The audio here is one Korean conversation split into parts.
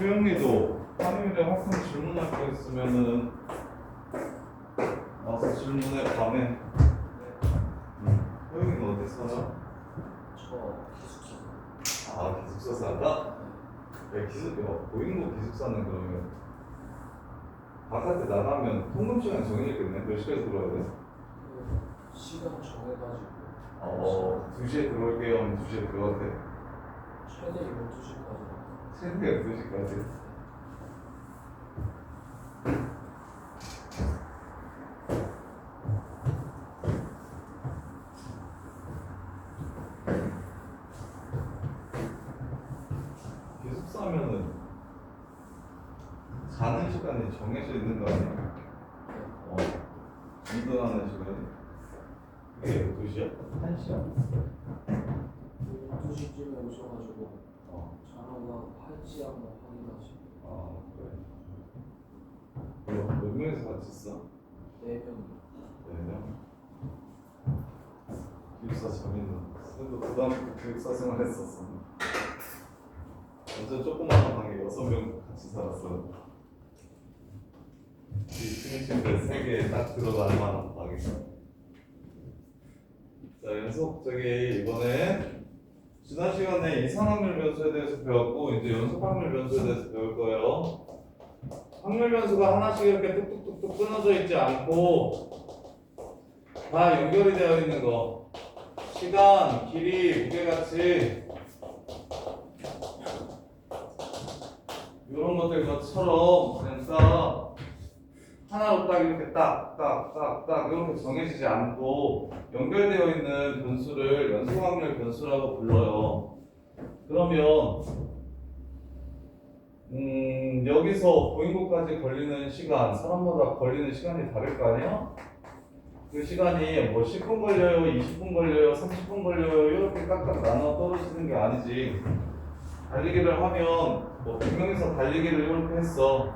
효영이도 한유일에 학생 질문할 거 있으면은 와서 질문해 밤에. 효영이는 어디 살아? 저 기숙사. 아 기숙사 산다? 야 보이는 기숙사는 그러면 바깥에 나가면 통금 시간 정해졌겠네. 몇 시까지 들어야 돼? 그 시간 정해가지고 2시에 들어올게요 하면 2시에 들어가도 돼? 최대 12시까지. 새벽 2시까지? 기숙사면은 자는 시간이 정해져 있는 거 아니야? 이동하는 시간이? 그게 12시야? 1시야? 12시쯤에 오셔가지고 자료가 할지 한번 확인하시고. 그래. 몇 명이서 같이 있어? 4명. 4명? 기숙사 재밌는. 그래도 고등학교 기숙사 생활했었어. 완전 조그마한 방에 6명 같이 살았어. 이 침대 3개에 딱 들어갈 만한 방에. 자, 연속적이 이번에 지난 시간에 이상확률 변수에 대해서 배웠고 이제 연속확률 변수에 대해서 배울 거예요. 확률 변수가 하나씩 이렇게 뚝뚝뚝뚝 끊어져 있지 않고 다 연결이 되어 있는 거. 시간, 길이, 무게가치 이런 것들처럼 그냥 딱 하나로 딱 이렇게 딱 이렇게 정해지지 않고 연결되어 있는 변수를 연속확률 변수라고 불러요. 그러면 여기서 보인 곳까지 걸리는 시간, 사람마다 걸리는 시간이 다를 거 아니야? 그 시간이 뭐 10분 걸려요, 20분 걸려요, 30분 걸려요 이렇게 깍깍 나눠 떨어지는 게 아니지. 달리기를 하면 뭐 100명에서 달리기를 이렇게 했어.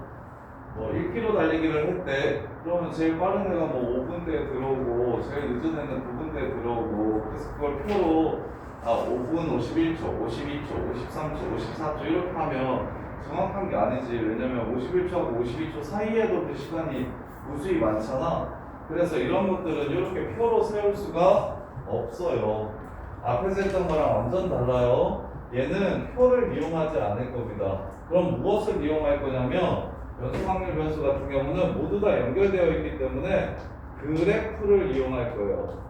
뭐 1km 달리기를 했대. 그러면 제일 빠른 애가 뭐 5분대에 들어오고 제일 늦은 애는 9분대에 들어오고 그래서 그걸 표로 5분 51초, 52초, 53초, 54초 이렇게 하면 정확한 게 아니지. 왜냐면 51초하고 52초 사이에도 그 시간이 무수히 많잖아. 그래서 이런 것들은 이렇게 표로 세울 수가 없어요. 앞에서 했던 거랑 완전 달라요. 얘는 표를 이용하지 않을 겁니다. 그럼 무엇을 이용할 거냐면 연속확률 변수 같은 경우는 모두 다 연결되어 있기 때문에 그래프를 이용할 거예요.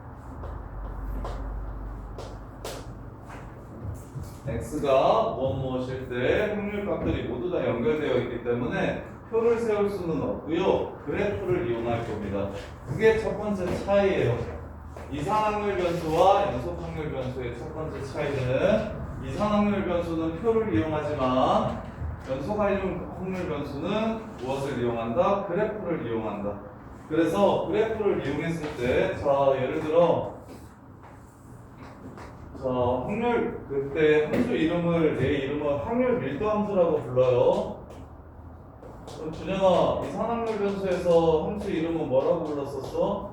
x가 무엇일 때 확률값들이 모두 다 연결되어 있기 때문에 표를 세울 수는 없고요. 그래프를 이용할 겁니다. 그게 첫 번째 차이예요. 이산확률 변수와 연속확률 변수의 첫 번째 차이는 이산확률 변수는 표를 이용하지만 연속확률 변수는 무엇을 이용한다? 그래프를 이용한다. 그래서 그래프를 이용했을 때, 자 예를 들어, 자 확률 그때 함수 이름을 내 이름을 확률 밀도 함수라고 불러요. 그럼 준영아, 이산확률 변수에서 함수 이름은 뭐라고 불렀었어?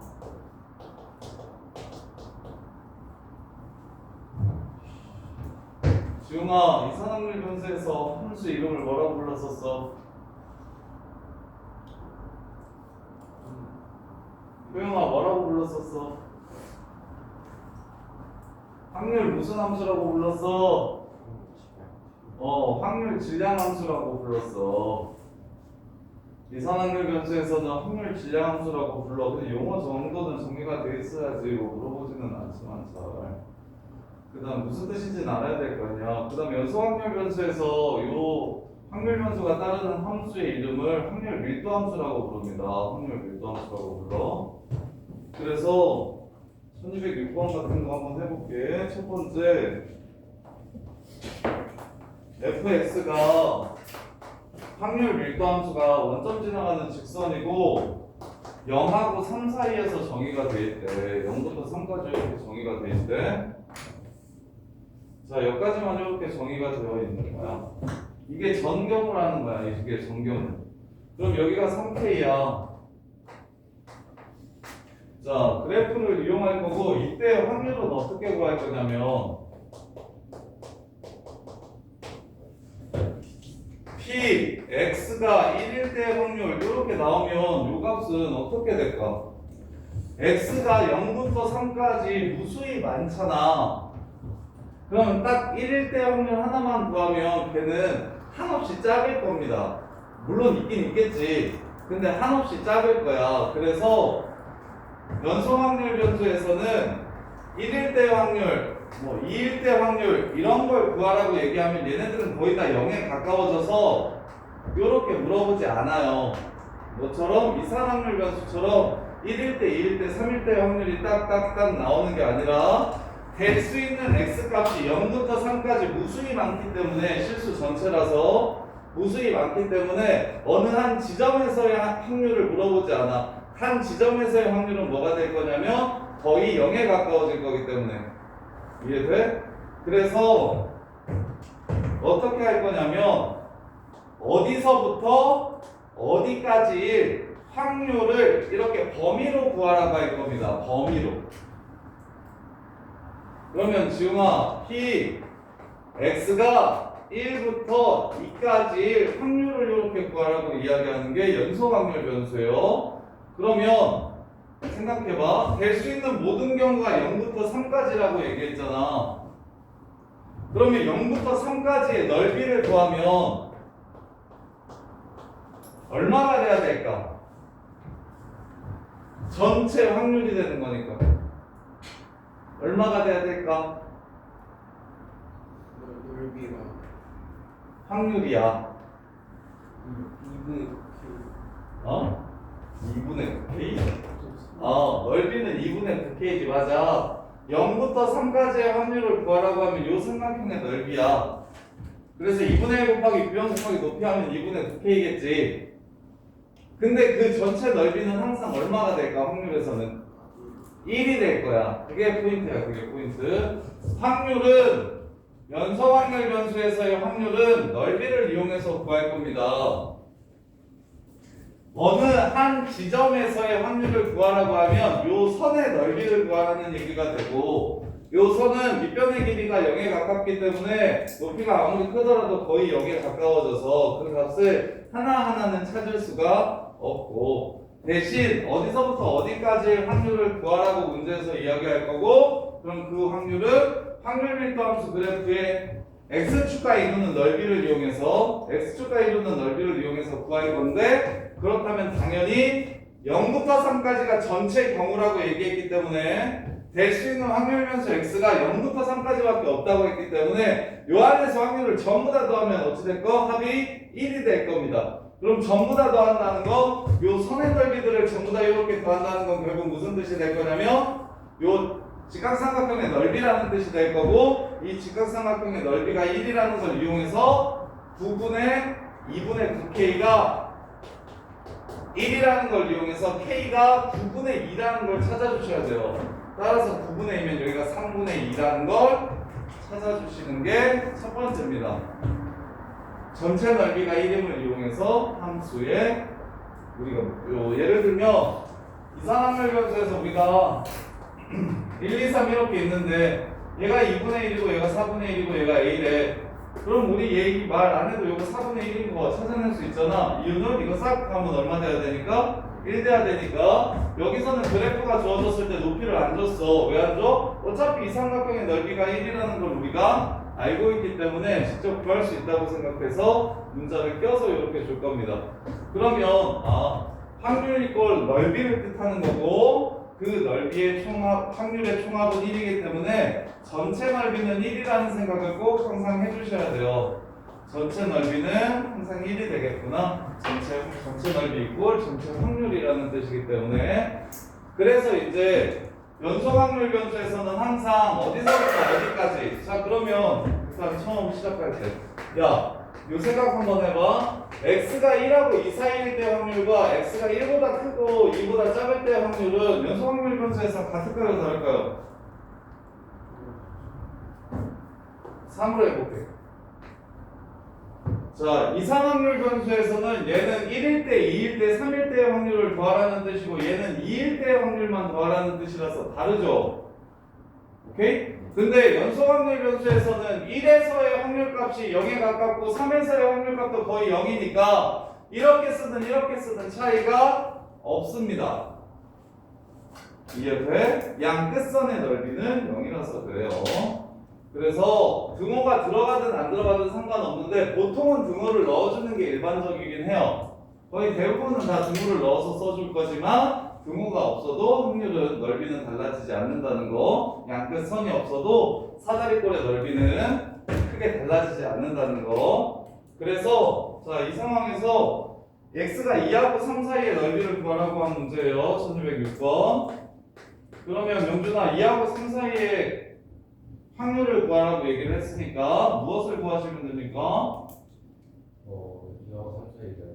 지웅아, 이산확률 변수에서 함수 이름을 뭐라고 불렀었어? 효영아, 뭐라고 불렀었어? 확률 무슨 함수라고 불렀어? 확률 질량 함수라고 불렀어. 이산확률 변수에서는 확률 질량 함수라고 불러. 근데 용어 정도는 정리가 돼 있어야지. 뭐 물어보지는 않지만 잘. 그 다음 무슨 뜻인지는 알아야 될 거 아니야. 그 다음 연속확률 변수에서 요 확률 변수가 따르는 함수의 이름을 확률 밀도 함수라고 부릅니다. 확률 밀도 함수라고 불러. 그래서 1206번 같은 거 한번 해볼게. 첫 번째, fx가 확률 밀도 함수가 원점 지나가는 직선이고 0하고 3 사이에서 정의가 돼 있대. 0부터 3까지 이렇게 정의가 돼 있대. 자, 여기까지만 이렇게 정의가 되어 있는 거야. 이게 전경우라는 거야. 이게 전경우. 그럼 여기가 3K야. 자, 그래프를 이용할 거고 이때 확률은 어떻게 구할 거냐면 P, X가 1일 때 확률 이렇게 나오면 요 값은 어떻게 될까? X가 0부터 3까지 무수히 많잖아. 그러면 딱 1일 때 확률 하나만 구하면 걔는 한없이 작을 겁니다. 물론 있긴 있겠지. 근데 한없이 작을 거야. 그래서 연속 확률 변수에서는 1일 때 확률, 뭐 2일 때 확률 이런 걸 구하라고 얘기하면 얘네들은 거의 다 0에 가까워져서 이렇게 물어보지 않아요. 뭐처럼 이산 확률 변수처럼 1일 때, 2일 때, 3일 때 확률이 딱딱딱 나오는 게 아니라 될 수 있는 X값이 0부터 3까지 무수히 많기 때문에 실수 전체라서 무수히 많기 때문에 어느 한 지점에서의 확률을 물어보지 않아. 한 지점에서의 확률은 뭐가 될 거냐면 거의 0에 가까워질 거기 때문에. 이해돼? 그래서 어떻게 할 거냐면 어디서부터 어디까지 확률을 이렇게 범위로 구하라고 할 겁니다. 범위로. 그러면 지웅아, P, X가 1부터 2까지 확률을 이렇게 구하라고 이야기하는 게 연속 확률 변수예요. 그러면 생각해봐. 될 수 있는 모든 경우가 0부터 3까지라고 얘기했잖아. 그러면 0부터 3까지의 넓이를 구하면 얼마가 돼야 될까? 전체 확률이 되는 거니까. 얼마가 돼야 될까? 넓이가 확률이야. 2분의 9K. 어? 2분의 9K? 넓이는 2분의 9K지, 맞아. 0부터 3까지의 확률을 구하라고 하면 요 삼각형의 넓이야. 그래서 2분의 1 곱하기 B형 곱하기 높이 하면 2분의 9K겠지. 근데 그 전체 넓이는 항상 얼마가 될까? 확률에서는 1이 될 거야. 그게 포인트야. 그게 포인트. 확률은 연속 확률 변수에서의 확률은 넓이를 이용해서 구할 겁니다. 어느 한 지점에서의 확률을 구하라고 하면 요 선의 넓이를 구하라는 얘기가 되고, 요 선은 밑변의 길이가 0에 가깝기 때문에 높이가 아무리 크더라도 거의 0에 가까워져서 그 값을 하나하나는 찾을 수가 없고, 대신 어디서부터 어디까지 확률을 구하라고 문제에서 이야기할 거고, 그럼 그 확률은 확률 밀도 함수 그래프의 x축과 이루는 넓이를 이용해서 x축과 이루는 넓이를 이용해서 구할 건데, 그렇다면 당연히 0부터 3까지가 전체 경우라고 얘기했기 때문에 될 수 있는 확률 변수 x가 0부터 3까지밖에 없다고 했기 때문에 요 안에서 확률을 전부 다 더하면 어찌 될 거? 합이 1이 될 겁니다. 그럼 전부 다 더한다는 거, 요 선의 넓이들을 전부 다 이렇게 더한다는 건 결국 무슨 뜻이 될 거냐면 요 직각삼각형의 넓이라는 뜻이 될 거고, 이 직각삼각형의 넓이가 1이라는 걸 이용해서 9분의 2분의 9K가 1이라는 걸 이용해서 K가 9분의 2라는 걸 찾아주셔야 돼요. 따라서 9분의 2면 여기가 3분의 2라는 걸 찾아주시는 게 첫 번째입니다. 전체 넓이가 1임을 이용해서 함수에 우리가 예를 들면 이산확률 변수에서 우리가 1, 2, 3 이렇게 있는데 얘가 2분의 1이고 얘가 4분의 1이고 얘가 A래. 그럼 우리 얘기 말 안 해도 이거 4분의 1인 거 찾아낼 수 있잖아. 이유는 이거 싹 하면 얼마 돼야 되니까? 1 돼야 되니까. 여기서는 그래프가 주어졌을 때 높이를 안 줬어. 왜 안 줘? 어차피 이 삼각형의 넓이가 1이라는 걸 우리가 알고 있기 때문에 직접 구할 수 있다고 생각해서 문자를 껴서 이렇게 줄 겁니다. 그러면 확률 이꼴 넓이를 뜻하는 거고, 그 넓이의 총합, 확률의 총합은 1이기 때문에 전체 넓이는 1이라는 생각을 꼭 항상 해주셔야 돼요. 전체 넓이는 항상 1이 되겠구나. 전체 넓이 이꼴 전체 확률이라는 뜻이기 때문에. 그래서 이제 연속 확률 변수에서는 항상 어디서부터 어디까지. 자, 그러면 일단 처음 시작할 때, 야, 요 생각 한번 해봐. x가 1하고 2 사이일 때 확률과 x가 1보다 크고 2보다 작을 때 확률은 연속 확률 변수에서 같을까요, 다를까요? 3으로 해볼게. 자, 이산 확률 변수에서는 얘는 1일 때, 2일 때, 3일 때의 확률을 더하라는 뜻이고, 얘는 2일 때의 확률만 더하라는 뜻이라서 다르죠? 오케이? 근데 연속 확률 변수에서는 1에서의 확률값이 0에 가깝고 3에서의 확률값도 거의 0이니까 이렇게 쓰든 차이가 없습니다. 이해돼? 양 끝선의 넓이는 0이라서 그래요. 그래서 등호가 들어가든 안 들어가든 상관없는데 보통은 등호를 넣어주는 게 일반적이긴 해요. 거의 대부분은 다 등호를 넣어서 써줄 거지만 등호가 없어도 확률은 넓이는 달라지지 않는다는 거, 양 끝선이 없어도 사다리꼴의 넓이는 크게 달라지지 않는다는 거. 그래서 자, 이 상황에서 x가 2하고 3 사이의 넓이를 구하라고 한 문제예요. 1206번. 그러면 명준아 2하고 3 사이의 확률을 구하라고 얘기를 했으니까 무엇을 구하시면 됩니까? 이거 3차이다.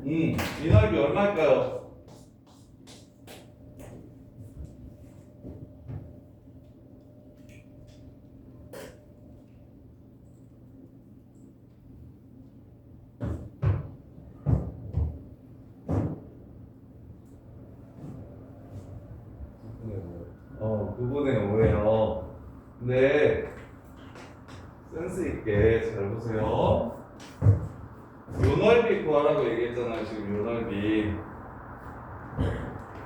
이 넓이 얼마일까요? 네, 9분의 5예요. 근데 센스 있게 잘 보세요. 요 넓이 구하라고 얘기했잖아요. 지금 요 넓이.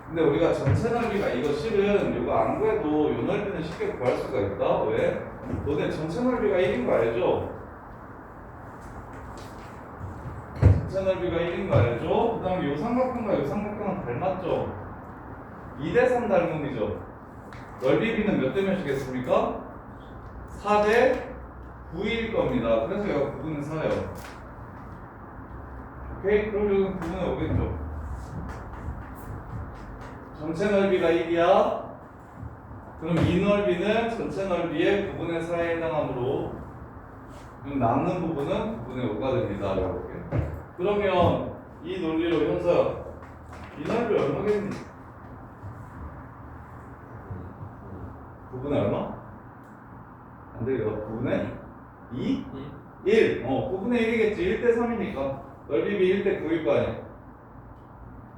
근데 우리가 전체 넓이가 이거 실은 이거 안 구해도 요 넓이는 쉽게 구할 수가 있다. 왜? 너네 전체 넓이가 1인 거 알죠? 전체 넓이가 1인 거 알죠? 그 다음에 요 삼각형과 요 삼각형은 닮았죠? 2대3 닮음이죠? 넓이 b는 몇 대 몇이겠습니까? 4대 9일 겁니다. 그래서 얘가 9분의 4예요. 오케이? 그럼 여기는 9분의 5겠죠? 전체 넓이가 1이야. 그럼 이 넓이는 전체 넓이의 9분의 4에 해당하므로 그럼 남는 부분은 9분의 5가 됩니다. 이렇게. 그러면 이 논리로 현서 이 넓이 얼마겠니? 9분의 얼마? 안 되겠다. 9분의 2? 1. 9분의 1이겠지. 1대 3이니까. 넓이 b 1대 9일 거 아니야.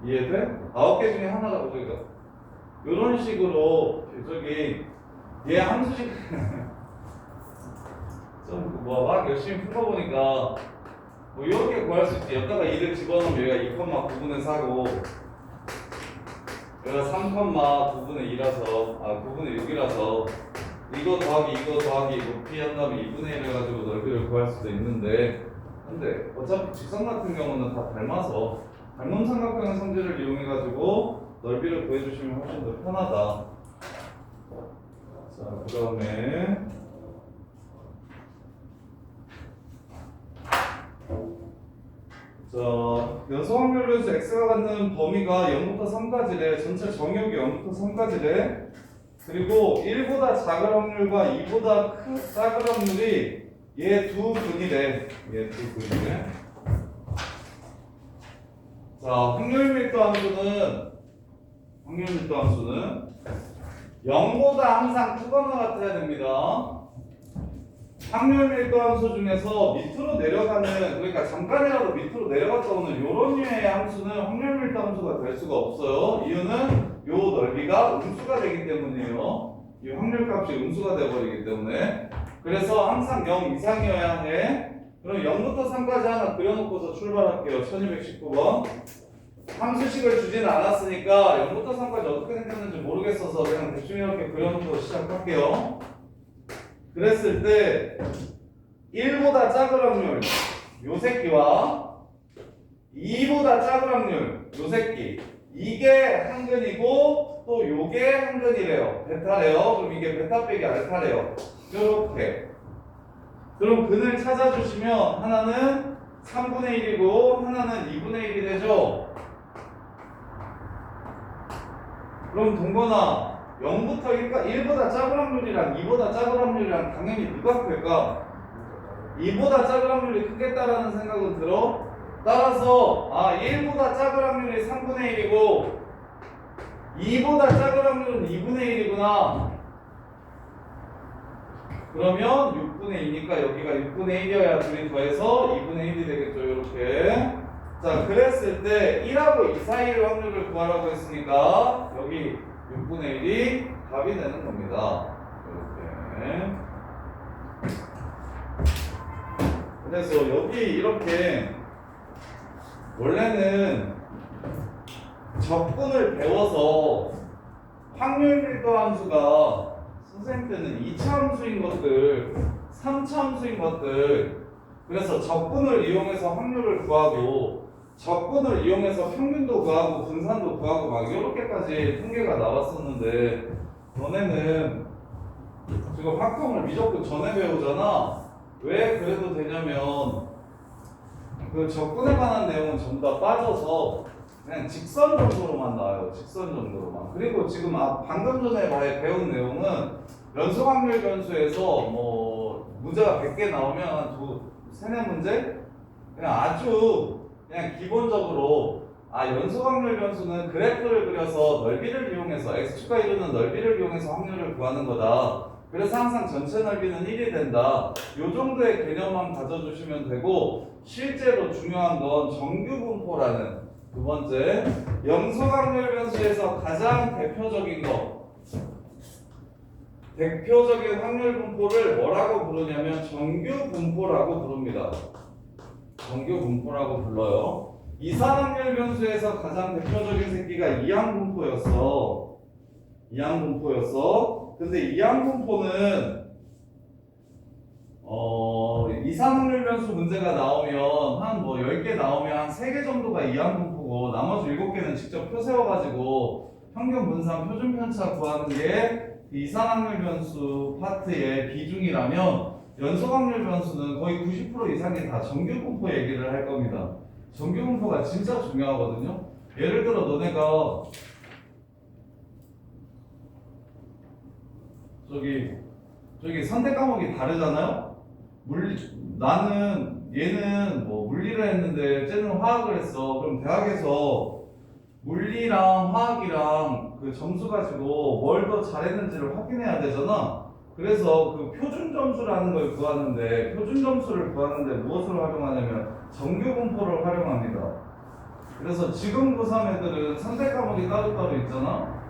이해돼? 9개 중에 하나라고 저기가. 요런 식으로 저기 얘 함수식 좀 막 열심히 풀어보니까 뭐 이렇게 구할 수 있지. 여기다가 2를 집어넣으면 여기가 2,9분의 4고 여기가 3,9분의 2라서 9분의 6이라서 이거 더하기 높이 한 다음에 2분의 1 해가지고 넓이를 구할 수도 있는데 근데 어차피 직선 같은 경우는 다 닮아서 닮은 삼각형의 성질을 이용해가지고 넓이를 구해주시면 훨씬 더 편하다. 자, 그 다음에 자, 연속 확률 변수 x가 갖는 범위가 0부터 3까지래. 전체 정역이 0부터 3까지래. 그리고 1보다 작은 확률과 2보다 작은 확률이 얘 두 분이래. 얘 두 분이래. 자, 확률 밀도 함수는 0보다 항상 크거나 같아야 됩니다. 확률 밀도 함수 중에서 밑으로 내려가는, 그러니까 잠깐이라도 밑으로 내려갔다 오는 이런 류의 함수는 확률 밀도 함수가 될 수가 없어요. 이유는 요 넓이가 음수가 되기 때문이에요. 이 확률값이 음수가 되어버리기 때문에. 그래서 항상 0 이상이어야 해. 그럼 0부터 3까지 하나 그려놓고서 출발할게요. 1219번. 함수식을 주진 않았으니까 0부터 3까지 어떻게 생겼는지 모르겠어서 그냥 대충 이렇게 그려놓고 시작할게요. 그랬을 때 1보다 작은 확률 요 새끼와 2보다 작은 확률 요 새끼 이게 한근이고 또 요게 한근이래요. 베타래요. 그럼 이게 베타 빼기 알파래요. 요렇게. 그럼 근을 찾아주시면 하나는 3분의 1이고 하나는 2분의 1이 되죠. 그럼 동건아 0부터 1보다 작은 확률이랑 2보다 작은 확률이랑 당연히 누가 클까? 2보다 작은 확률이 크겠다라는 생각은 들어? 따라서 1보다 작은 확률이 3분의 1이고 2보다 작은 확률은 2분의 1이구나. 그러면 6분의 2니까 여기가 6분의 1이어야 둘이 더해서 2분의 1이 되겠죠. 이렇게. 자, 그랬을 때 1하고 2 사이의 확률을 구하라고 했으니까 여기 6분의 1이 답이 되는 겁니다. 이렇게. 네. 그래서 여기 이렇게 원래는 적분을 배워서 확률 밀도 함수가 선생님 때는 2차 함수인 것들, 3차 함수인 것들, 그래서 적분을 이용해서 확률을 구하고 적분을 이용해서 평균도 구하고 분산도 구하고 막 이렇게까지 통계가 나왔었는데 너네는 지금 확통을 미적분 전에 배우잖아. 왜 그래도 되냐면 그 적분에 관한 내용은 전부 다 빠져서 그냥 직선 정도로만 나와요. 직선 정도로만. 그리고 지금 방금 전에 배운 내용은 연속 확률 변수에서 뭐 문제가 100개 나오면 한 세네 문제? 그냥 아주 그냥 기본적으로 연속 확률 변수는 그래프를 그려서 넓이를 이용해서 x축과 이루는 넓이를 이용해서 확률을 구하는 거다. 그래서 항상 전체 넓이는 1이 된다. 요 정도의 개념만 가져주시면 되고 실제로 중요한 건 정규분포라는 두 번째 연속 확률 변수에서 가장 대표적인 확률 분포를 뭐라고 부르냐면 정규 분포라고 부릅니다. 정규 분포라고 불러요. 이산 확률 변수에서 가장 대표적인 새끼가 이항 분포였어. 이항 분포였어. 근데 이항 분포는 이산 확률 변수 문제가 나오면 한 10개 나오면 한 3개 정도가 이항 분포고 나머지 7개는 직접 표 세워가지고 평균 분산 표준 편차 구하는 게 이산 확률 변수 파트의 비중이라면 연속 확률 변수는 거의 90% 이상이 다 정규 분포 얘기를 할 겁니다. 정규 분포가 진짜 중요하거든요. 예를 들어 너네가 저기 선택 과목이 다르잖아요. 얘는 뭐 물리를 했는데 쟤는 화학을 했어. 그럼 대학에서 물리랑 화학이랑 그 점수 가지고 뭘 더 잘했는지를 확인해야 되잖아. 그래서 그 표준 점수라는 걸 구하는데 표준 점수를 구하는데 무엇을 활용하냐면 정규 분포를 활용합니다. 그래서 지금 고3 애들은 선택 과목이 따로따로 있잖아.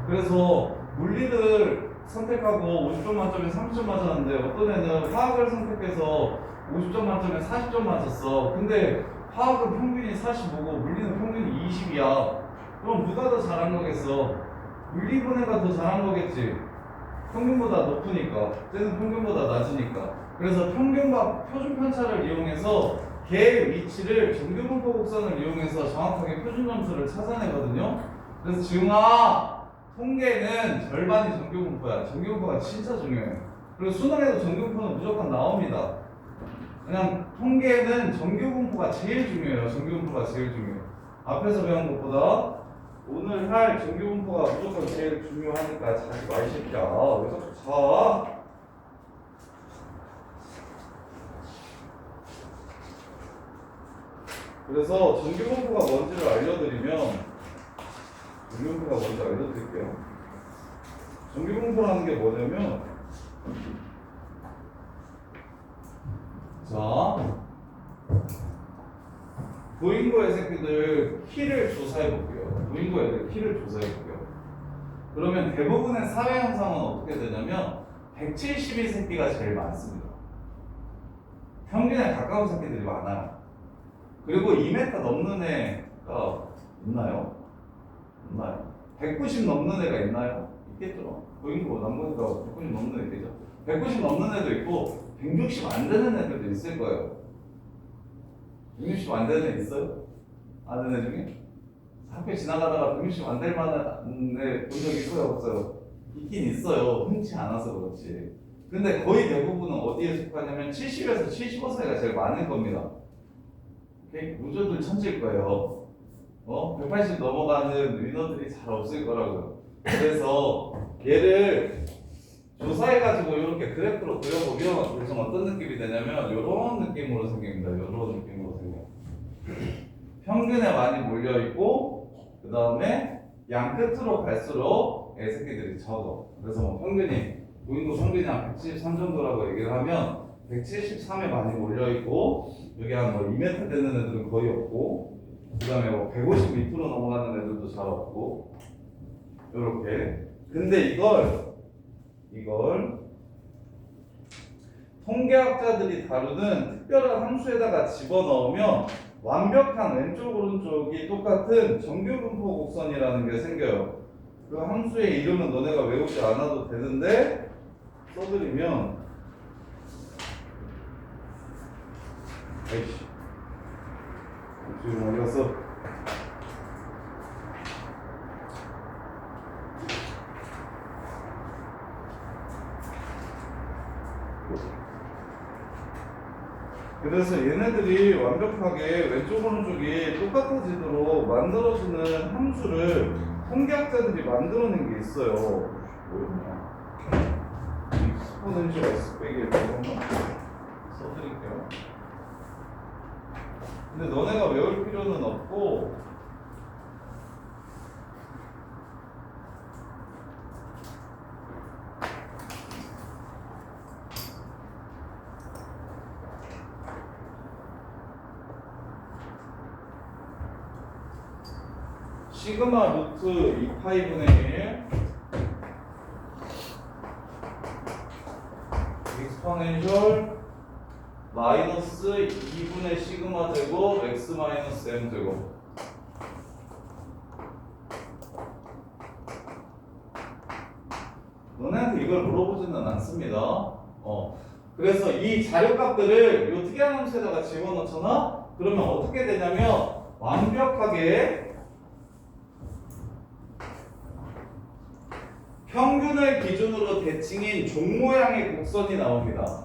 그래서 물리를 선택하고 50점 만점에 30점 맞았는데 어떤 애는 화학을 선택해서 50점 만점에 40점 맞았어. 근데 화학은 평균이 45고 물리는 평균이 20이야. 그럼 누가 더 잘한 거겠어? 물리분 애가 더 잘한 거겠지. 평균보다 높으니까. 쟤는 평균보다 낮으니까. 그래서 평균과 표준 편차를 이용해서 걔의 위치를 정규분포 곡선을 이용해서 정확하게 표준 점수를 찾아내거든요. 그래서 지웅아, 통계는 절반이 정규분포야. 정규분포가 진짜 중요해. 그리고 수능에도 정규분포는 무조건 나옵니다. 그냥 통계는 정규분포가 제일 중요해요. 정규분포가 제일 중요해요. 앞에서 배운 것보다 오늘 할 정규분포가 무조건 제일 중요하니까 자지 마, 이 새끼야. 왜 자꾸 자? 그래서 정규분포가 뭔지를 알려드리면 정규분포가 뭔지 알려드릴게요. 정규분포라는 게 뭐냐면 자, 부인고의 새끼들 키를 조사해볼게요. 부인고 애들 키를 조사해볼게요. 그러면 대부분의 사회 현상은 어떻게 되냐면 170의 새끼가 제일 많습니다. 평균에 가까운 새끼들이 많아요. 그리고 2m 넘는 애가 있나요? 없나요? 190 넘는 애가 있나요? 있겠죠. 부인고 남고니까 190 넘는 애 있겠죠. 190 넘는 애도 있고 160 안 되는 애들도 있을 거예요. 160 안 되는 애 있어요? 아는 애 중에? 학교 지나가다가 160 안 될 만한 애 본 적 있어요? 없어요? 있긴 있어요. 흔치 않아서 그렇지. 근데 거의 대부분은 어디에 속하냐면 70에서 75 사이가 제일 많을 겁니다. 오케이? 우주들 천질 거예요. 180 넘어가는 위너들이 잘 없을 거라고요. 그래서 얘를 조사해가지고 이렇게 그래프로 그려보면 대충 어떤 느낌이 되냐면 이런 느낌으로 생깁니다. 이런 느낌으로 생겨요. 평균에 많이 몰려있고 그 다음에 양 끝으로 갈수록 애 새끼들이 적어. 그래서 뭐 평균이 부인고 평균이 한 173 정도라고 얘기를 하면 173에 많이 몰려있고 여기 한 뭐 2m 되는 애들은 거의 없고 그 다음에 뭐 150 밑으로 넘어가는 애들도 잘 없고 요렇게. 근데 이걸 통계학자들이 다루는 특별한 함수에다가 집어넣으면 완벽한 왼쪽 오른쪽이 똑같은 정규분포 곡선이라는 게 생겨요. 그 함수의 이름은 너네가 외우지 않아도 되는데 써드리면 아이씨 지금 어디 갔어? 그래서 얘네들이 완벽하게 왼쪽 오른쪽이 똑같아지도록 만들어주는 함수를 통계학자들이 만들어낸 게 있어요. 뭐였냐? 익스포넨셜 S 빼기 이렇게 한번 써드릴게요. 근데 너네가 외울 필요는 없고 시그마 루트 2파이분의 1 익스포넨셜 마이너스 2분의 시그마 제곱 x 마이너스 m 제곱. 너네한테 이걸 물어보지는 않습니다. 그래서 이 자료값들을 요 특이한 함수에다가 집어넣잖아? 그러면 어떻게 되냐면 완벽하게 평균을 기준으로 대칭인 종 모양의 곡선이 나옵니다.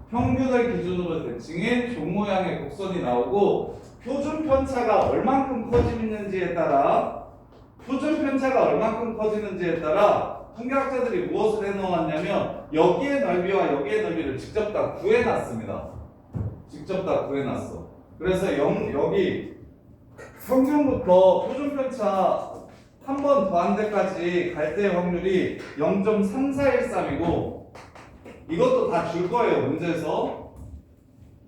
평균을 기준으로 대칭인 종 모양의 곡선이 나오고 표준 편차가 얼만큼 커지는지에 따라 통계학자들이 무엇을 해놓았냐면 여기의 넓이와 여기의 넓이를 직접 다 구해놨습니다. 직접 다 구해놨어. 그래서 여기 평균부터 표준 편차 한 번 더한 데까지 갈 때의 확률이 0.3413이고 이것도 다 줄 거예요 문제에서.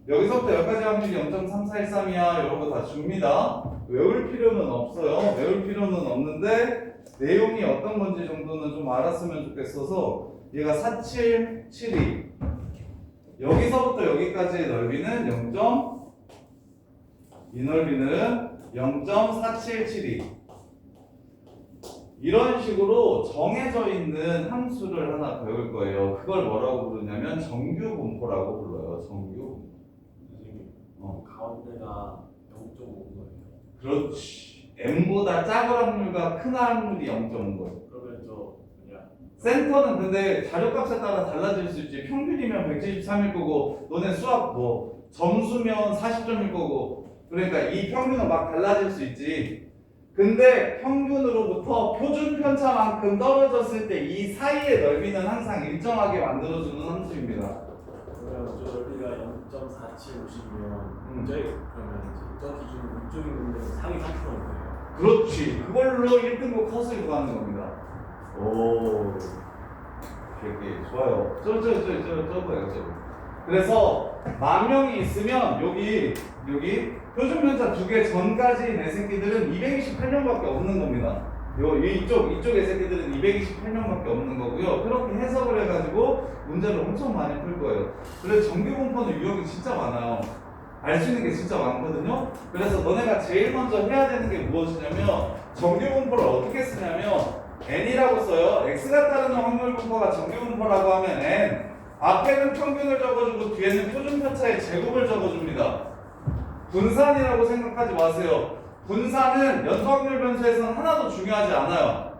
여기서부터 여기까지 확률이 0.3413이야 이런 거 다 줍니다. 외울 필요는 없어요. 외울 필요는 없는데 내용이 어떤 건지 정도는 좀 알았으면 좋겠어서 얘가 4772 여기서부터 여기까지의 넓이는 0. 이 넓이는 0.4772 이런 식으로 정해져 있는 함수를 하나 배울 거예요. 그걸 뭐라고 부르냐면 정규분포라고 불러요. 정규분포. 가운데가 0.5 거예요. 그렇지. m보다 작은 확률과 큰 확률이 0.5 거예요. 그러면 저 그냥 센터는 근데 자료값에 따라 달라질 수 있지. 평균이면 173일 거고 너네 수학 뭐 점수면 40점일 거고 그러니까 이 평균은 막 달라질 수 있지. 근데 평균으로부터 표준 편차만큼 떨어졌을 때 이 사이의 넓이는 항상 일정하게 만들어주는 함수입니다. 그러면 저 넓이가 0.4750이면 저희 그러면 이제 저 기준 위쪽에 있는 데는 상위 3%인 거예요. 그렇지. 그걸로 1등급 컷을 구하는 겁니다. 오, 되게 좋아요. 저거예요. 그래서 10,000명이 있으면 여기 표준 편차 2개 전까지 내 새끼들은 228명밖에 없는 겁니다. 이쪽의 새끼들은 228명밖에 없는 거고요. 그렇게 해석을 해가지고 문제를 엄청 많이 풀 거예요. 그래서 정규분포는 유형이 진짜 많아요. 알 수 있는 게 진짜 많거든요. 그래서 너네가 제일 먼저 해야 되는 게 무엇이냐면 정규분포를 어떻게 쓰냐면 n이라고 써요. x가 따르는 확률 분포가 정규분포라고 하면 n 앞에는 평균을 적어주고 뒤에는 표준 편차의 제곱을 적어줍니다. 분산이라고 생각하지 마세요. 분산은 연소 확률 변수에서는 하나도 중요하지 않아요.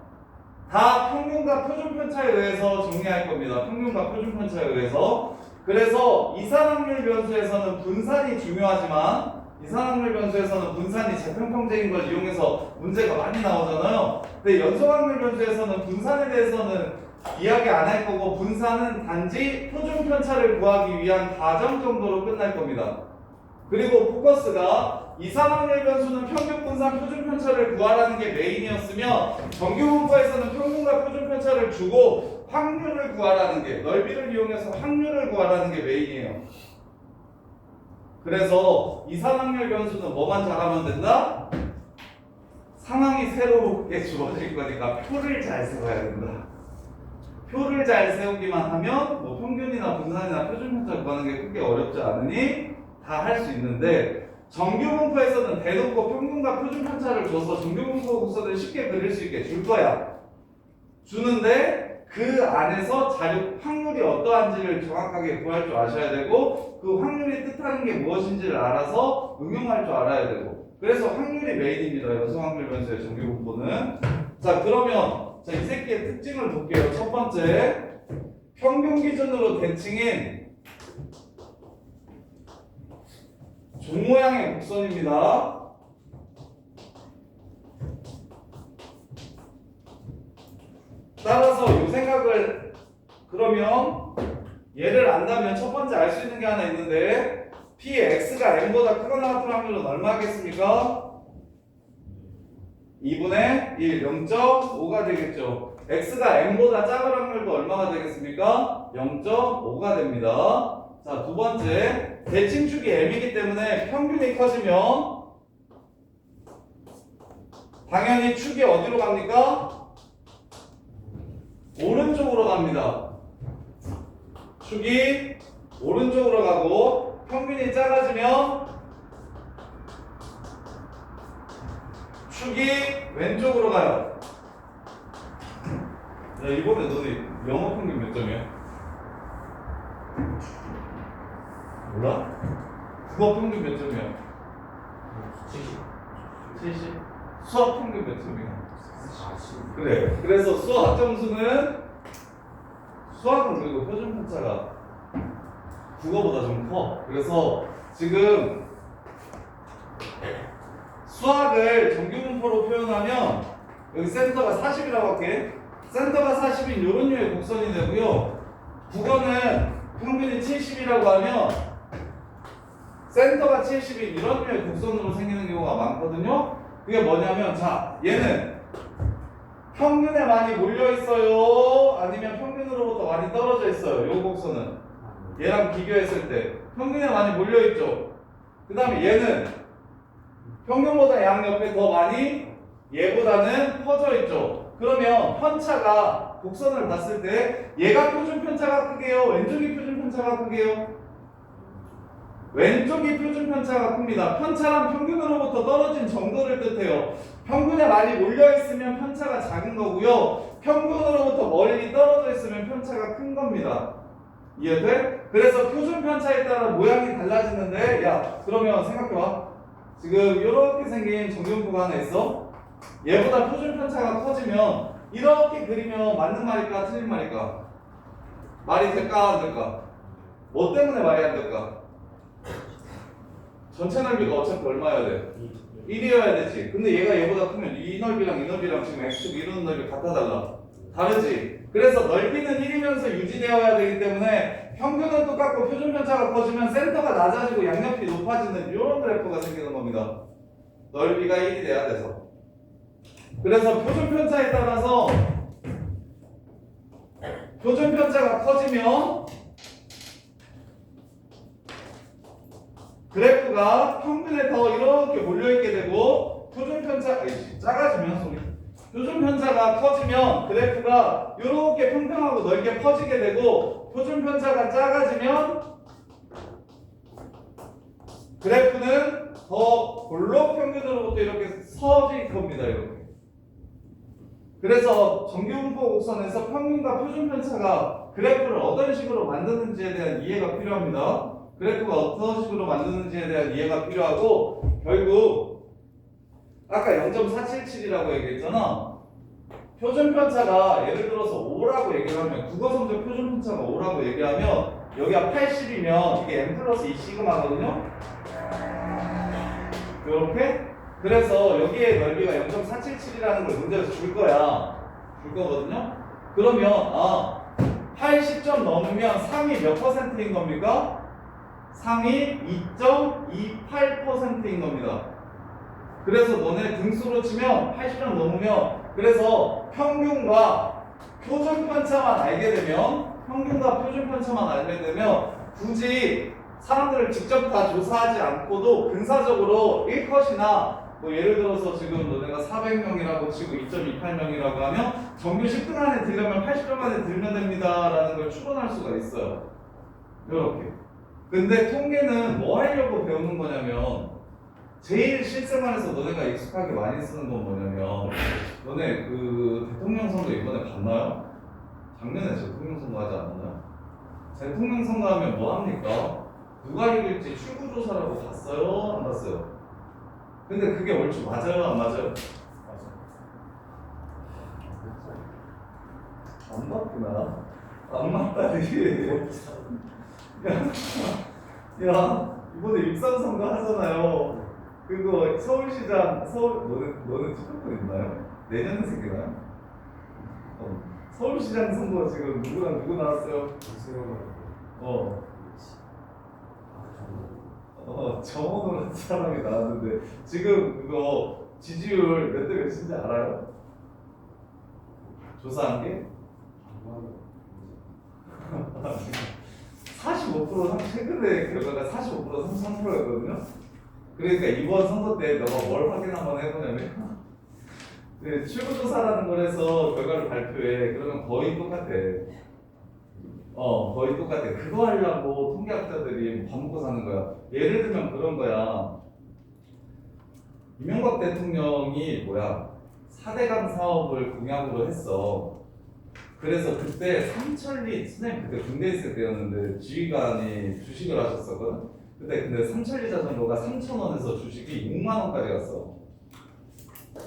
다 평균과 표준 편차에 의해서 정리할 겁니다. 평균과 표준 편차에 의해서. 그래서 이산 확률 변수에서는 분산이 중요하지만 이산 확률 변수에서는 분산이 재평평제인 걸 이용해서 문제가 많이 나오잖아요. 근데 연소 확률 변수에서는 분산에 대해서는 이야기 안 할 거고 분산은 단지 표준 편차를 구하기 위한 과정 정도로 끝날 겁니다. 그리고 포커스가 이산 확률 변수는 평균 분산 표준 편차를 구하라는 게 메인이었으면 정규분포에서는 평균과 표준 편차를 주고 확률을 구하라는 게 넓이를 이용해서 확률을 구하라는 게 메인이에요. 그래서 이산 확률 변수는 뭐만 잘하면 된다? 상황이 새롭게 주어질 거니까 표를 잘 세워야 된다. 표를 잘 세우기만 하면 뭐 평균이나 분산이나 표준편차 구하는 게 크게 어렵지 않으니 다 할 수 있는데 정규분포에서는 대놓고 평균과 표준편차를 줘서 정규분포 곡선을 쉽게 그릴 수 있게 줄 거야. 주는데 그 안에서 자료 확률이 어떠한지를 정확하게 구할 줄 아셔야 되고 그 확률이 뜻하는 게 무엇인지를 알아서 응용할 줄 알아야 되고 그래서 확률이 메인입니다. 여수확률 변수의 정규분포는. 자 그러면 자, 이 새끼의 특징을 볼게요. 첫 번째 평균 기준으로 대칭인 종 모양의 곡선입니다. 따라서 이 생각을 그러면 얘를 안다면 첫 번째 알 수 있는 게 하나 있는데 Px가 M보다 크거나 같은 확률은 얼마겠습니까? 2분의 1, 0.5가 되겠죠. X가 M보다 작은 확률도 얼마가 되겠습니까? 0.5가 됩니다. 자, 두 번째 대칭축이 M이기 때문에 평균이 커지면 당연히 축이 어디로 갑니까? 오른쪽으로 갑니다. 축이 오른쪽으로 가고 평균이 작아지면 축이 왼쪽으로 가요. 야, 이번에 너네 영어 평균 몇 점이야? 몰라? 국어 평균 몇 점이야? 70? 수학 평균 몇 점이야? 40. 그래. 그래서 수학 점수는 수학은 그리고 표준 편차가 국어보다 좀 커. 그래서 지금 수학을 정규분포로 표현하면 여기 센터가 40이라고 할게. 센터가 40인 이런 류의 곡선이 되고요. 국어는 평균이 70이라고 하면 센터가 70인 이런 류의 곡선으로 생기는 경우가 많거든요. 그게 뭐냐면 자 얘는 평균에 많이 몰려 있어요? 아니면 평균으로부터 많이 떨어져 있어요? 요 곡선은 얘랑 비교했을 때 평균에 많이 몰려 있죠. 그 다음에 얘는 평균보다 양옆에 더 많이 얘보다는 퍼져 있죠. 그러면 편차가 곡선을 봤을 때 얘가 표준 편차가 크게요? 왼쪽이 표준 편차가 크게요? 왼쪽이 표준 편차가 큽니다. 편차란 평균으로부터 떨어진 정도를 뜻해요. 평균에 많이 몰려 있으면 편차가 작은 거고요. 평균으로부터 멀리 떨어져 있으면 편차가 큰 겁니다. 이해돼? 그래서 표준 편차에 따라 모양이 달라지는데 야 그러면 생각해봐. 지금 이렇게 생긴 정규분포가 하나 있어. 얘보다 표준 편차가 커지면 이렇게 그리면 맞는 말일까 틀린 말일까? 말이 될까 안 될까? 뭐 때문에 말이 안 될까? 전체 넓이가 어차피 얼마여야 돼? 1이어야 되지. 근데 얘가 얘보다 크면 이 넓이랑 이 넓이랑 지금 X축 이루는 넓이 같아 달라? 다르지. 그래서 넓이는 1이면서 유지되어야 되기 때문에 평균은 똑같고 표준 편차가 커지면 센터가 낮아지고 양옆이 높아지는 이런 그래프가 생기는 겁니다. 넓이가 1이 돼야 돼서. 그래서 표준 편차에 따라서 표준 편차가 커지면 그래프가 평균에 더 이렇게 몰려있게 되고 표준 편차가 작아지면 표준 편차가 커지면 그래프가 이렇게 평평하고 넓게 퍼지게 되고 표준 편차가 작아지면 그래프는 더 골로 평균으로부터 이렇게 서질 겁니다. 이렇게. 그래서 정규분포 곡선에서 평균과 표준 편차가 그래프를 어떤 식으로 만드는지에 대한 이해가 필요합니다. 그래프가 어떤 식으로 만드는지에 대한 이해가 필요하고 결국 아까 0.477이라고 얘기했잖아. 표준 편차가 예를 들어서 5라고 얘기하면 국어 성적 표준 편차가 5라고 얘기하면 여기가 80이면 이게 n 플러스 2 시그마거든요. 이렇게 그래서 여기에 넓이가 0.477이라는 걸 문제에서 줄 거야. 줄 거거든요. 그러면 80점 넘으면 상위 몇 퍼센트인 겁니까? 상위 2.28%인 겁니다. 그래서 너네 등수로 치면 80점 넘으면 그래서 평균과 표준 편차만 알게 되면 굳이 사람들을 직접 다 조사하지 않고도 근사적으로 1컷이나 뭐 예를 들어서 지금 너네가 400명이라고 치고 2.28명이라고 하면 정규 10등 안에 들려면 80점 안에 들면 됩니다라는 걸 추론할 수가 있어요. 이렇게. 근데 통계는 뭐 하려고 배우는 거냐면 제일 실생활에서 너네가 익숙하게 많이 쓰는 건 뭐냐면 너네 그 대통령 선거 이번에 봤나요? 작년에 대통령 선거 하지 않았나요? 대통령 선거 하면 뭐 합니까? 누가 이길지 출구조사라고 봤어요? 안 봤어요? 근데 그게 얼추 맞아요? 안 맞아요? 안 맞구나. 안 맞다니. 야, 이번에 육상선거 하잖아요. 그거 서울시장, 너는 투표권 있나요? 내년에 생기나요? 서울시장 선거 지금 누구랑 누구 나왔어요? 정원호라는 사람이 나왔는데 지금 그거 지지율 몇 대 몇인지 알아요? 조사한 게? 45% 최근에 결과가 45% 33%였거든요. 그러니까 이번 선거 때 너가 뭘 확인 한번 해보냐면 네, 출구조사라는 걸 해서 결과를 발표해. 그러면 거의 똑같아. 거의 똑같아. 그거 하려고 통계학자들이 밥 먹고 사는 거야. 예를 들면 그런 거야. 이명박 대통령이 4대강 사업을 공약으로 했어. 그래서 그때 삼천리, 선생님 그때 군대에 있을 때였는데 지휘관이 주식을 하셨었거든? 근데 삼천리 자전거가 3,000원에서 주식이 6만원까지 갔어.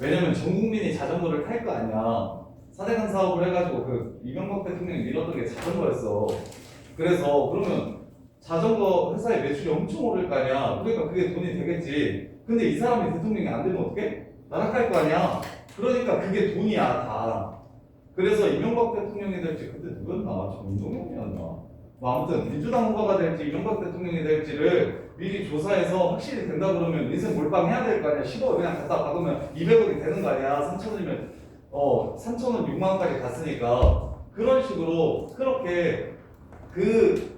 왜냐면 전 국민이 자전거를 탈 거 아니야. 4대강 사업을 해가지고 그 이명박 대통령이 밀었던 게 자전거였어. 그래서 그러면 자전거 회사의 매출이 엄청 오를 거 아니야. 그러니까 그게 돈이 되겠지. 근데 이 사람이 대통령이 안 되면 어떡해? 나락할 거 아니야. 그러니까 그게 돈이야 다. 그래서 이명박 대통령이 될지 그때 누구였나? 정동영이었나? 뭐 아무튼 민주당 후보가 될지 이명박 대통령이 될지를 미리 조사해서 확실히 된다 그러면 인생 몰빵 해야 될 거 아니야. 10억 그냥 갖다 박으면 200억이 되는 거 아니야. 3,000원이면 3,000원 6만원까지 갔으니까 그런 식으로 그렇게 그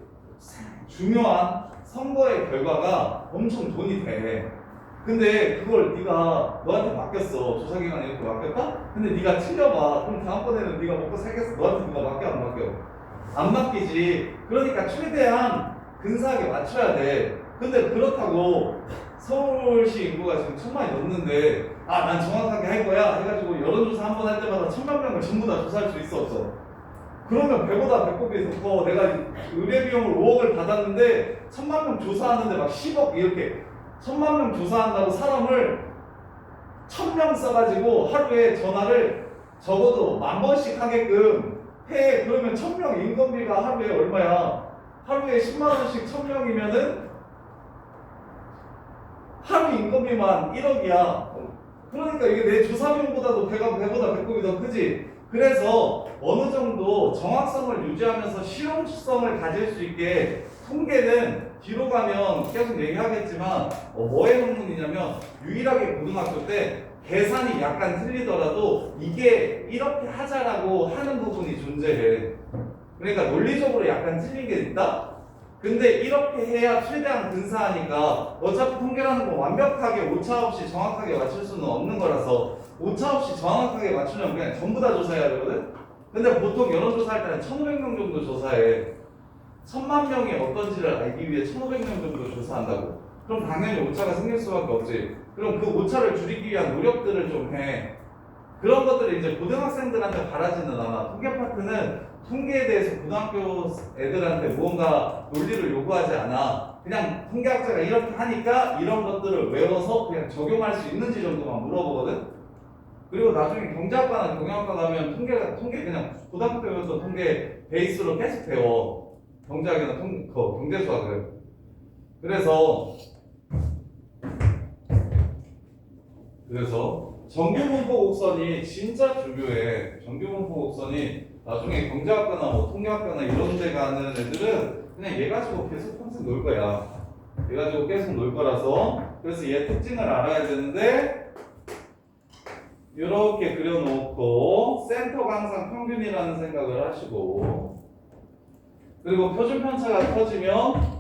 중요한 선거의 결과가 엄청 돈이 돼. 근데 그걸 네가 너한테 맡겼어. 조사기관에 이렇게 맡겼다? 근데 네가 틀려봐. 그럼 다음번에는 네가 먹고 살겠어. 너한테 누가 맡겨 안 맡겨? 안 맡기지. 그러니까 최대한 근사하게 맞춰야 돼. 근데 그렇다고 서울시 인구가 지금 1,000만이 넘는데 난 정확하게 할 거야 해가지고 여론조사 한 번 할 때마다 1,000만 명을 전부 다 조사할 수 있어 없어? 그러면 배보다 배꼽이 더 내가 의뢰비용을 5억을 받았는데 1,000만 명 조사하는데 막 10억 이렇게 1,000만 명 조사한다고 사람을 1,000명 써가지고 하루에 전화를 적어도 10,000번씩 하게끔 해. 그러면 1,000명 인건비가 하루에 얼마야? 하루에 10만원씩 1,000명이면은 하루 인건비만 1억이야. 그러니까 이게 내 조사비용보다도 배보다 배꼽이 더 크지. 그래서 어느 정도 정확성을 유지하면서 실용성을 가질 수 있게 통계는 뒤로 가면 계속 얘기하겠지만 뭐의 학문이냐면 유일하게 고등학교 때 계산이 약간 틀리더라도 이게 이렇게 하자라고 하는 부분이 존재해. 그러니까 논리적으로 약간 틀린 게 있다? 근데 이렇게 해야 최대한 근사하니까 어차피 통계라는 건 완벽하게 오차 없이 정확하게 맞출 수는 없는 거라서 오차 없이 정확하게 맞추려면 그냥 전부 다 조사해야 되거든? 근데 보통 여론조사할 때는 1,500명 정도 조사해. 1,000만 명이 어떤지를 알기 위해 1,500명 정도 조사한다고. 그럼 당연히 오차가 생길 수밖에 없지. 그럼 그 오차를 줄이기 위한 노력들을 좀 해. 그런 것들을 이제 고등학생들한테 바라지는 않아. 통계 파트는 통계에 대해서 고등학교 애들한테 무언가 논리를 요구하지 않아. 그냥 통계학자가 이렇게 하니까 이런 것들을 외워서 그냥 적용할 수 있는지 정도만 물어보거든. 그리고 나중에 경제학과나 경영학과 가면 통계 그냥 고등학교 때 배웠던 통계 베이스로 계속 배워. 경제학이나 경제수학을. 그래서 정규분포 곡선이 진짜 중요해. 정규분포 곡선이 나중에 경제학과나 뭐 통계학과나 이런 데 가는 애들은 그냥 얘 가지고 계속 평생 놀 거야. 얘 가지고 계속 놀 거라서. 그래서 얘 특징을 알아야 되는데 이렇게 그려놓고 센터가 항상 평균이라는 생각을 하시고, 그리고 표준 편차가 터지면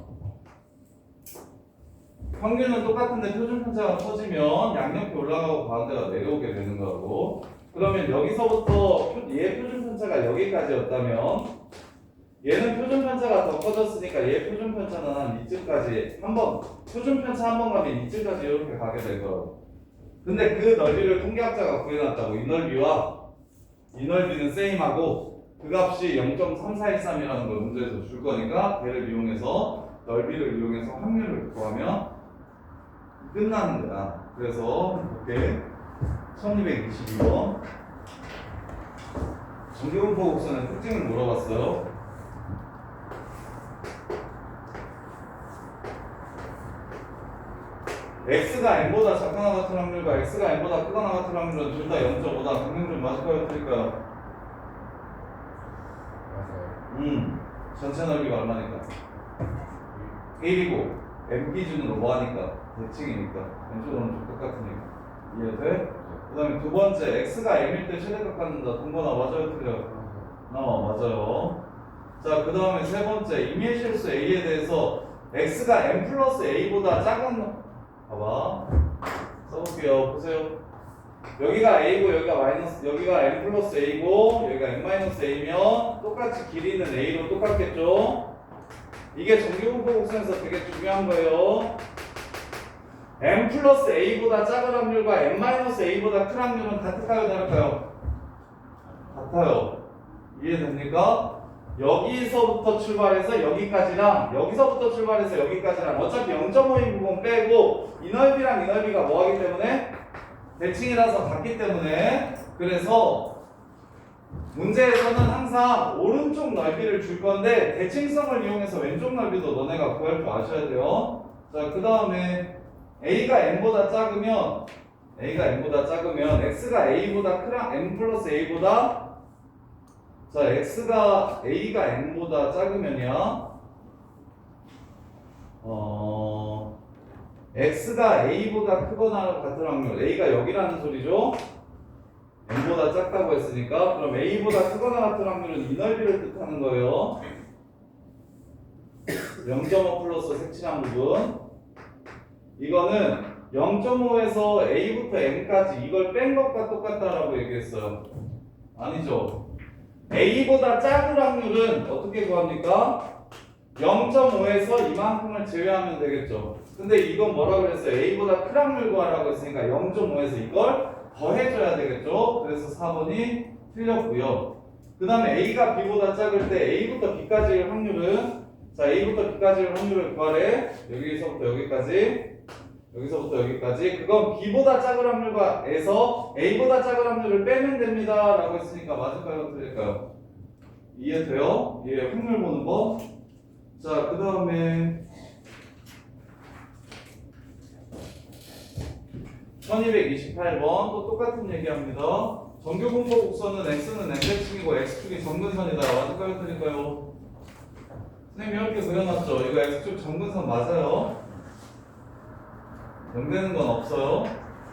평균은 똑같은데 표준 편차가 커지면 양옆이 올라가고 가운데가 내려오게 되는 거고. 그러면 여기서부터 얘 표준 편차가 여기까지였다면 얘는 표준 편차가 더 커졌으니까 얘 표준 편차는 한 이쯤까지 한번 표준 편차 한 번 가면 이쯤까지 이렇게 가게 될 거라고. 근데 그 넓이를 통계학자가 구해놨다고. 이 넓이와 이 넓이는 세임하고 그 값이 0.3413이라는 걸 문제에서 줄 거니까 걔를 이용해서 넓이를 이용해서 확률을 구하면 끝나는 거야. 그래서 볼게. 1222번 정규분포 곡선의 특징을 물어봤어요. x가 n보다 작거나 같은 확률과 x가 n보다 크거나 같은 확률은 둘 다 0.5다. 강릉 맞을까요? 틀릴까요? 맞아요. 전체 넓이가 얼마니까? 1이고 m 기준으로 뭐하니까? 대칭이니까 왼쪽으로는 좀 똑같으니까. 이해돼? 그 다음에 두 번째 x가 m일 때 최대값 갖는다. 동거나 맞아요? 틀려요? 맞아요. 자, 그 다음에 세 번째 임의실수 a에 대해서 x가 m 플러스 a보다 작은 봐봐. 써볼게요. 보세요. 여기가 a고 여기가 m 플러스 a고 여기가 m 마이너스 a면 똑같이 길이는 a로 똑같겠죠? 이게 정규분포 곡선에서 되게 중요한 거예요. m 플러스 a보다 작은 확률과 m 마이너스 a보다 큰 확률은 같을까요? 다를까요? 같아요. 이해됩니까? 여기서부터 출발해서 여기까지랑 여기서부터 출발해서 여기까지랑 어차피 0.5인 부분 빼고 이 넓이랑 이 넓이가 뭐하기 때문에 대칭이라서 같기 때문에 그래서 문제에서는 항상 오른쪽 넓이를 줄 건데 대칭성을 이용해서 왼쪽 넓이도 너네가 구할 줄 아셔야 돼요. 자, 그 다음에 a가 m보다 작으면 x가 a보다 크랑 m 플러스 a보다 자, x가 a가 n보다 작으면요. x가 a보다 크거나 같은 확률. a가 여기라는 소리죠. n보다 작다고 했으니까 그럼 a보다 크거나 같은 확률은 이 넓이를 뜻하는 거예요. 0.5 플러스 색칠한 부분. 이거는 0.5에서 a부터 m까지 이걸 뺀 것과 똑같다라고 얘기했어요. 아니죠. a보다 작은 확률은 어떻게 구합니까? 0.5에서 이만큼을 제외하면 되겠죠. 근데 이건 뭐라고 그랬어요? a보다 큰 확률 구하라고 했으니까 0.5에서 이걸 더해줘야 되겠죠. 그래서 4번이 틀렸고요. 그 다음에 a가 b보다 작을 때 a부터 b까지의 확률은 자, a부터 b까지의 확률을 구하래. 여기서부터 여기까지 여기서부터 여기까지 그건 b보다 작은 확률과에서 a보다 작은 확률을 빼면 됩니다 라고 했으니까 맞을까요? 틀릴까요? 이해돼요? 예, 확률 보는 거. 자, 그 다음에 1228번 또 똑같은 얘기합니다. 정규분포 곡선은 x는 n대칭이고 x축이 정근선이다. 맞을까요? 틀릴까요? 선생님이 이렇게 그려놨죠? 이거 x축 정근선 맞아요? 연되는 건 없어요.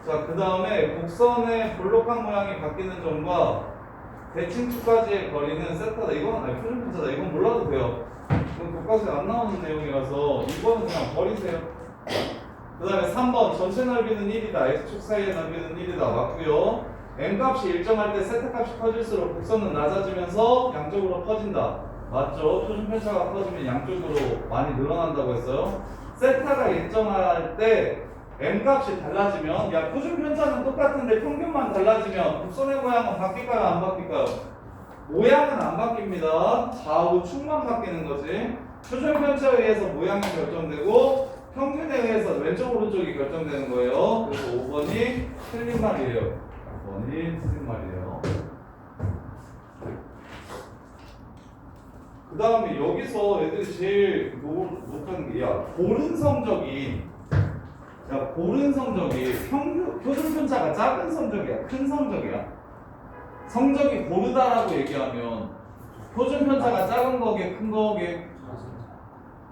자, 그 다음에 곡선의 볼록한 모양이 바뀌는 점과 대칭축까지의 거리는 세타다. 이건 아니 표준 편차다. 이건 몰라도 돼요. 이건 교과서에 안 나오는 내용이라서 이거는 그냥 버리세요. 그 다음에 3번 전체 넓이는 1이다. x축 사이의 넓이는 1이다. 맞고요. m값이 일정할 때 세타값이 커질수록 곡선은 낮아지면서 양쪽으로 커진다. 맞죠? 표준 편차가 커지면 양쪽으로 많이 늘어난다고 했어요. 세타가 일정할 때 m값이 달라지면 야 표준 편차는 똑같은데 평균만 달라지면 곡선의 모양은 바뀔까요? 안 바뀔까요? 모양은 안 바뀝니다. 좌우 축만 바뀌는 거지. 표준 편차에 의해서 모양이 결정되고 평균에 의해서 왼쪽 오른쪽이 결정되는 거예요. 그래서 5번이 틀린 말이에요. 5번이 틀린 말이에요. 그 다음에 여기서 애들이 제일 못하는 게 야 고른 성적이 표준 편차가 작은 성적이야, 큰 성적이야. 성적이 고르다라고 얘기하면 표준 편차가 작은 거게 큰 거게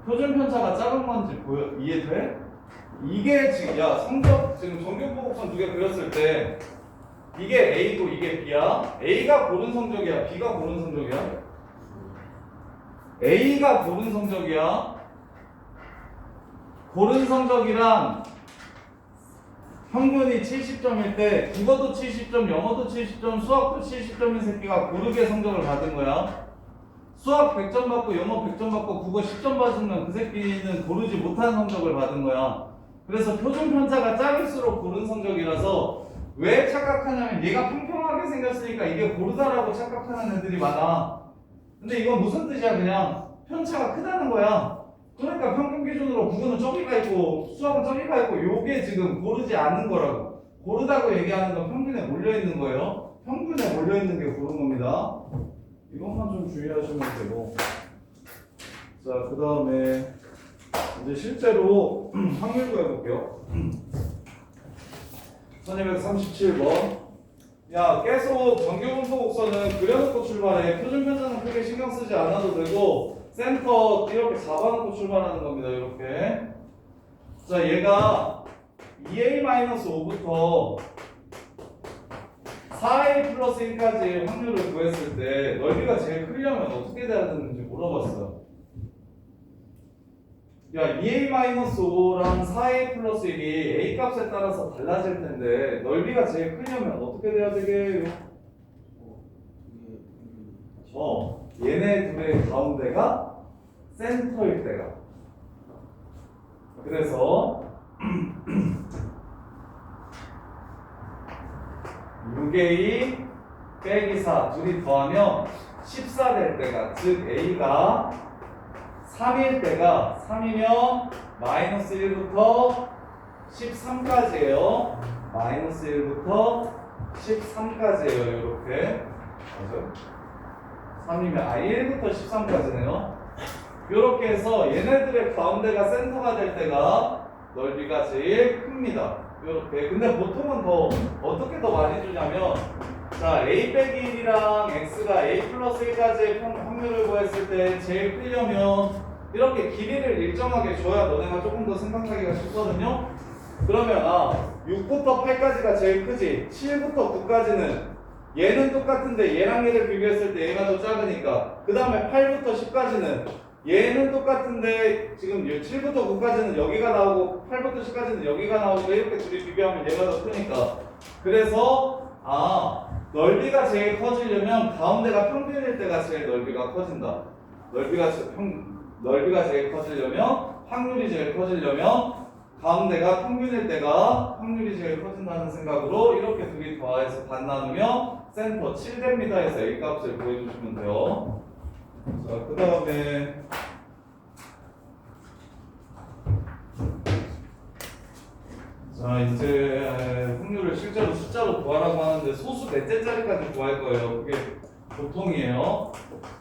표준 편차가 작은 건지 이해돼? 이게 지금 성적 지금 정규분포 곡선 두 개 그렸을 때 이게 A고 이게 B야. A가 고른 성적이야, B가 고른 성적이야? A가 고른 성적이야. 고른 성적이랑 평균이 70점일 때 국어도 70점, 영어도 70점, 수학도 70점인 새끼가 고르게 성적을 받은 거야. 수학 100점 받고 영어 100점 받고 국어 10점 받으면 그 새끼는 고르지 못한 성적을 받은 거야. 그래서 표준 편차가 작을수록 고른 성적이라서 왜 착각하냐면 얘가 평평하게 생겼으니까 이게 고르다라고 착각하는 애들이 많아. 근데 이건 무슨 뜻이야? 그냥 편차가 크다는 거야. 그러니까 평균 기준으로 국어는 저기가 있고 수학은 저기가 있고 요게 지금 고르지 않는 거라고. 고르다고 얘기하는 건 평균에 몰려있는 거예요. 평균에 몰려있는 게 고른 겁니다. 이것만 좀 주의하시면 되고. 자, 그 다음에 이제 실제로 확률도 해볼게요. 1237번. 야, 계속 정규분포 곡선은 그려놓고 출발해. 표준 편차는 크게 신경 쓰지 않아도 되고 센터 이렇게 잡아놓고 출발하는 겁니다. 이렇게. 자, 얘가 2a-5부터 4a 플러스 1까지 확률을 구했을 때 넓이가 제일 크려면 어떻게 돼야 되는지 물어봤어요. 야, 2a-5랑 4a 플러스 1이 a 값에 따라서 달라질 텐데 넓이가 제일 크려면 어떻게 돼야 되게요? 얘네 둘의 가운데가 센터일 때가. 그래서 6a 빼기 4 둘이 더하면 14 될 때가, 즉 a가 3일 때가 3이면 마이너스 1부터 13까지예요. 마이너스 1부터 13까지예요. 이렇게. 맞아요? 3이면 1부터 13까지네요. 이렇게 해서 얘네들의 가운데가 센터가 될 때가 넓이가 제일 큽니다. 이렇게. 근데 보통은 더 어떻게 더 많이 주냐면, 자, a 빼기 1이랑 x가 a 플러스 1까지의 확률을 구했을 때 제일 크려면 이렇게 길이를 일정하게 줘야 너네가 조금 더 생각하기가 쉽거든요. 그러면 6부터 8까지가 제일 크지, 7부터 9까지는 얘는 똑같은데 얘랑 얘를 비교했을 때 얘가 더 작으니까, 그 다음에 8부터 10까지는 얘는 똑같은데 지금 7부터 9까지는 여기가 나오고 8부터 10까지는 여기가 나오고 이렇게 둘이 비교하면 얘가 더 크니까. 그래서 넓이가 제일 커지려면 가운데가 평균일 때가 제일 넓이가 커진다. 넓이가 제일 커지려면, 확률이 제일 커지려면 가운데가 평균일 때가 확률이 제일 커진다는 생각으로 이렇게 둘이 더해서 반 나누면 센터 7됩니다 해서 A 값을 구해주시면 돼요. 자, 그 다음에 자, 이제 확률을 실제로 숫자로 구하라고 하는데 소수 넷째 자리까지 구할 거예요. 그게 보통이에요.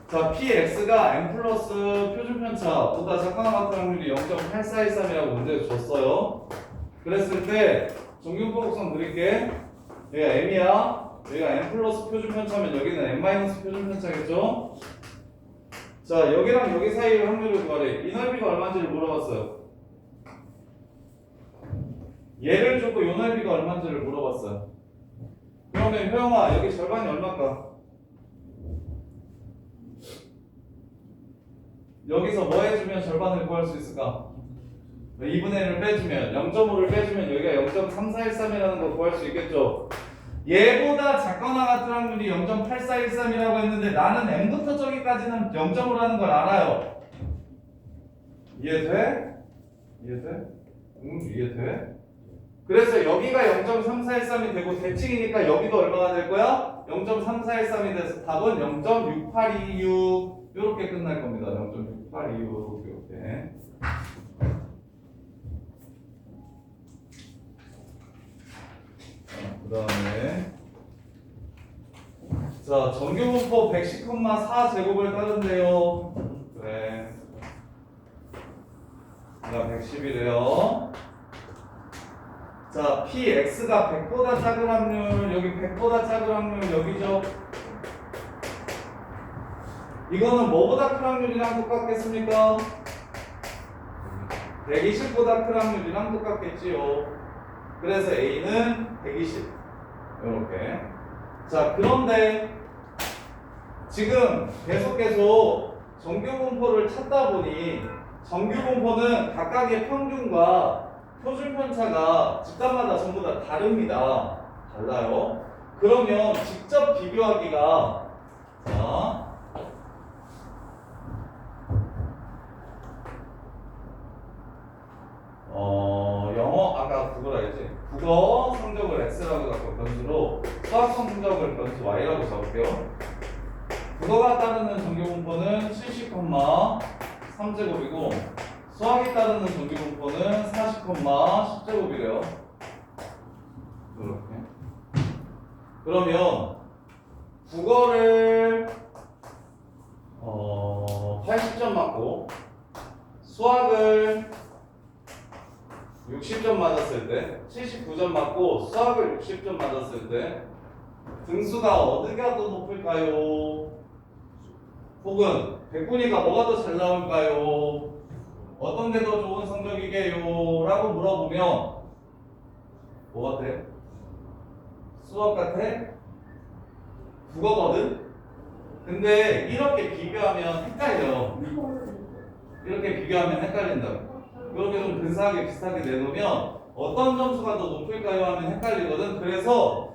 자, px가 n 플러스 표준편차보다 작거나 같은 확률이 0.8413이라고 문제에 줬어요. 그랬을 때 정규분포 곡선 그릴게. 여기가 m이야. 여기가 n 플러스 표준편차면 여기는 n 마이너스 표준편차겠죠? 자, 여기랑 여기 사이의 확률을 구하래. 이 넓이가 얼마인지를 물어봤어요. 얘를 주고 이 넓이가 얼마인지를 물어봤어요. 그러면 효영아, 여기 절반이 얼마일까? 여기서 뭐 해주면 절반을 구할 수 있을까? 2분의 1을 빼주면, 0.5를 빼주면 여기가 0.3413이라는 걸 구할 수 있겠죠? 얘보다 작거나 같은 확률이 0.8413이라고 했는데 나는 n부터 저기까지는 0.5라는 걸 알아요. 이해돼? 이해돼? 이해돼? 그래서 여기가 0.3413이 되고 대칭이니까 여기도 얼마가 될 거야? 0.3413이 돼서 답은 0.6826 이렇게 끝날 겁니다. 0.6826 이렇게. 그 다음에 자, 정규분포 110,4 제곱을 따른대요. 그래. 자, 110이래요. 자, px가 100보다 작은 확률, 여기 100보다 작은 확률 여기죠. 이거는 뭐보다 큰 확률이랑 똑같겠습니까? 120보다 큰 확률이랑 똑같겠지요. 그래서 A는 120. 이렇게. 자, 그런데 지금 계속 정규분포를 찾다 보니 정규분포는 각각의 평균과 표준편차가 집단마다 전부 다 다릅니다. 달라요. 그러면 직접 비교하기가 자 영어 아까 그거라 했지. 국어 성적을 x라고 잡고 변수로 수학 성적을 변수 y라고 잡을게요. 국어가 따르는 정규분포는 70,3제곱이고 수학이 따르는 정규분포는 40,10제곱이래요. 이렇게. 그러면 국어를 80점 맞고 수학을 60점 맞았을 때 79점 맞고 수학을 60점 맞았을 때 등수가 어디가 더 높을까요? 혹은 백분위가 뭐가 더 잘 나올까요? 어떤 게 더 좋은 성적이게요? 라고 물어보면 뭐 같아? 수학 같아? 국어거든? 근데 이렇게 비교하면 헷갈려. 이렇게 비교하면 헷갈린다고. 이렇게 좀 근사하게 비슷하게 내놓으면 어떤 점수가 더 높을까요? 하면 헷갈리거든. 그래서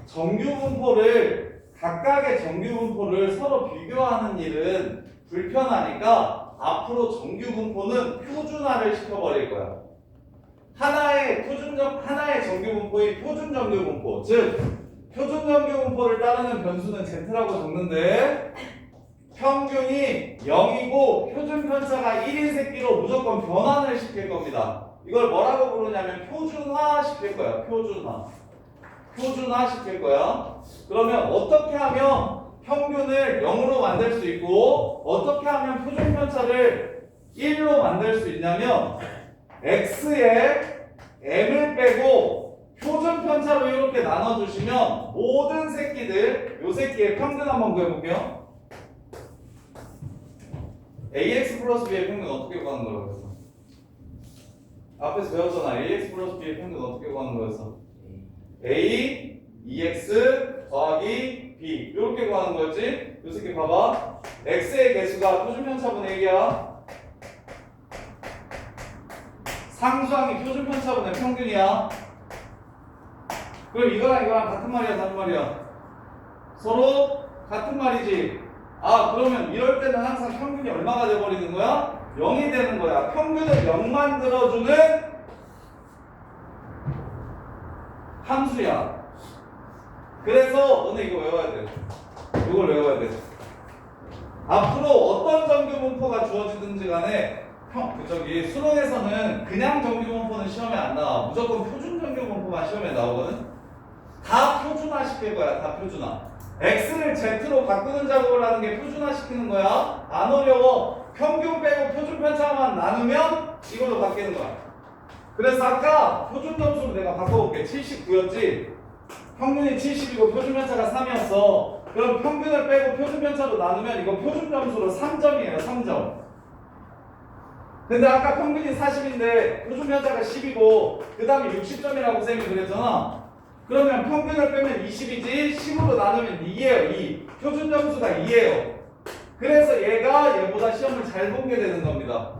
정규분포를 각각의 정규분포를 서로 비교하는 일은 불편하니까 앞으로 정규분포는 표준화를 시켜버릴 거야. 하나의 정규분포의 표준 정규분포, 즉 표준 정규분포를 따르는 변수는 z라고 적는데 평균이 0이고 표준 편차가 1인 새끼로 무조건 변환을 시킬 겁니다. 이걸 뭐라고 부르냐면 표준화 시킬 거야. 표준화 시킬 거야. 그러면 어떻게 하면 평균을 0으로 만들 수 있고 어떻게 하면 표준 편차를 1로 만들 수 있냐면 x에 m을 빼고 표준 편차로 이렇게 나눠주시면 모든 새끼들 요 새끼의 평균 한번 구해볼게요. ax 플러스 b의 평균 어떻게 구하는 거라고 했어? 앞에서 배웠잖아. ax 플러스 b의 평균 어떻게 구하는 거였어? a, 2x 더하기 b 이렇게 구하는 거였지? 요 새끼 봐봐. x의 개수가 표준편차분의 1이야. 상수항이 표준편차분의 평균이야. 그럼 이거랑 같은 말이야, 다른 말이야? 서로 같은 말이지. 그러면 이럴 때는 항상 평균이 얼마가 돼버리는 거야? 0이 되는 거야. 평균을 0 만들어주는 함수야. 그래서 너네 이거 외워야 돼. 이걸 외워야 돼. 앞으로 어떤 정규분포가 주어지든지 간에 수능에서는 그냥 정규분포는 시험에 안 나와. 무조건 표준 정규분포만 시험에 나오거든. 다 표준화 시킬 거야. 다 표준화. x를 z로 바꾸는 작업을 하는 게 표준화 시키는 거야. 안 어려워. 평균 빼고 표준 편차만 나누면 이걸로 바뀌는 거야. 그래서 아까 표준 점수로 내가 바꿔볼게. 79였지. 평균이 70이고 표준 편차가 3이었어. 그럼 평균을 빼고 표준 편차로 나누면 이거 표준 점수로 3점이에요. 3점. 근데 아까 평균이 40인데 표준 편차가 10이고 그 다음에 60점이라고 쌤이 그랬잖아. 그러면 평균을 빼면 20이지 10으로 나누면 2예요. 2. 표준 점수가 2예요. 그래서 얘보다 시험을 잘 보게 되는 겁니다.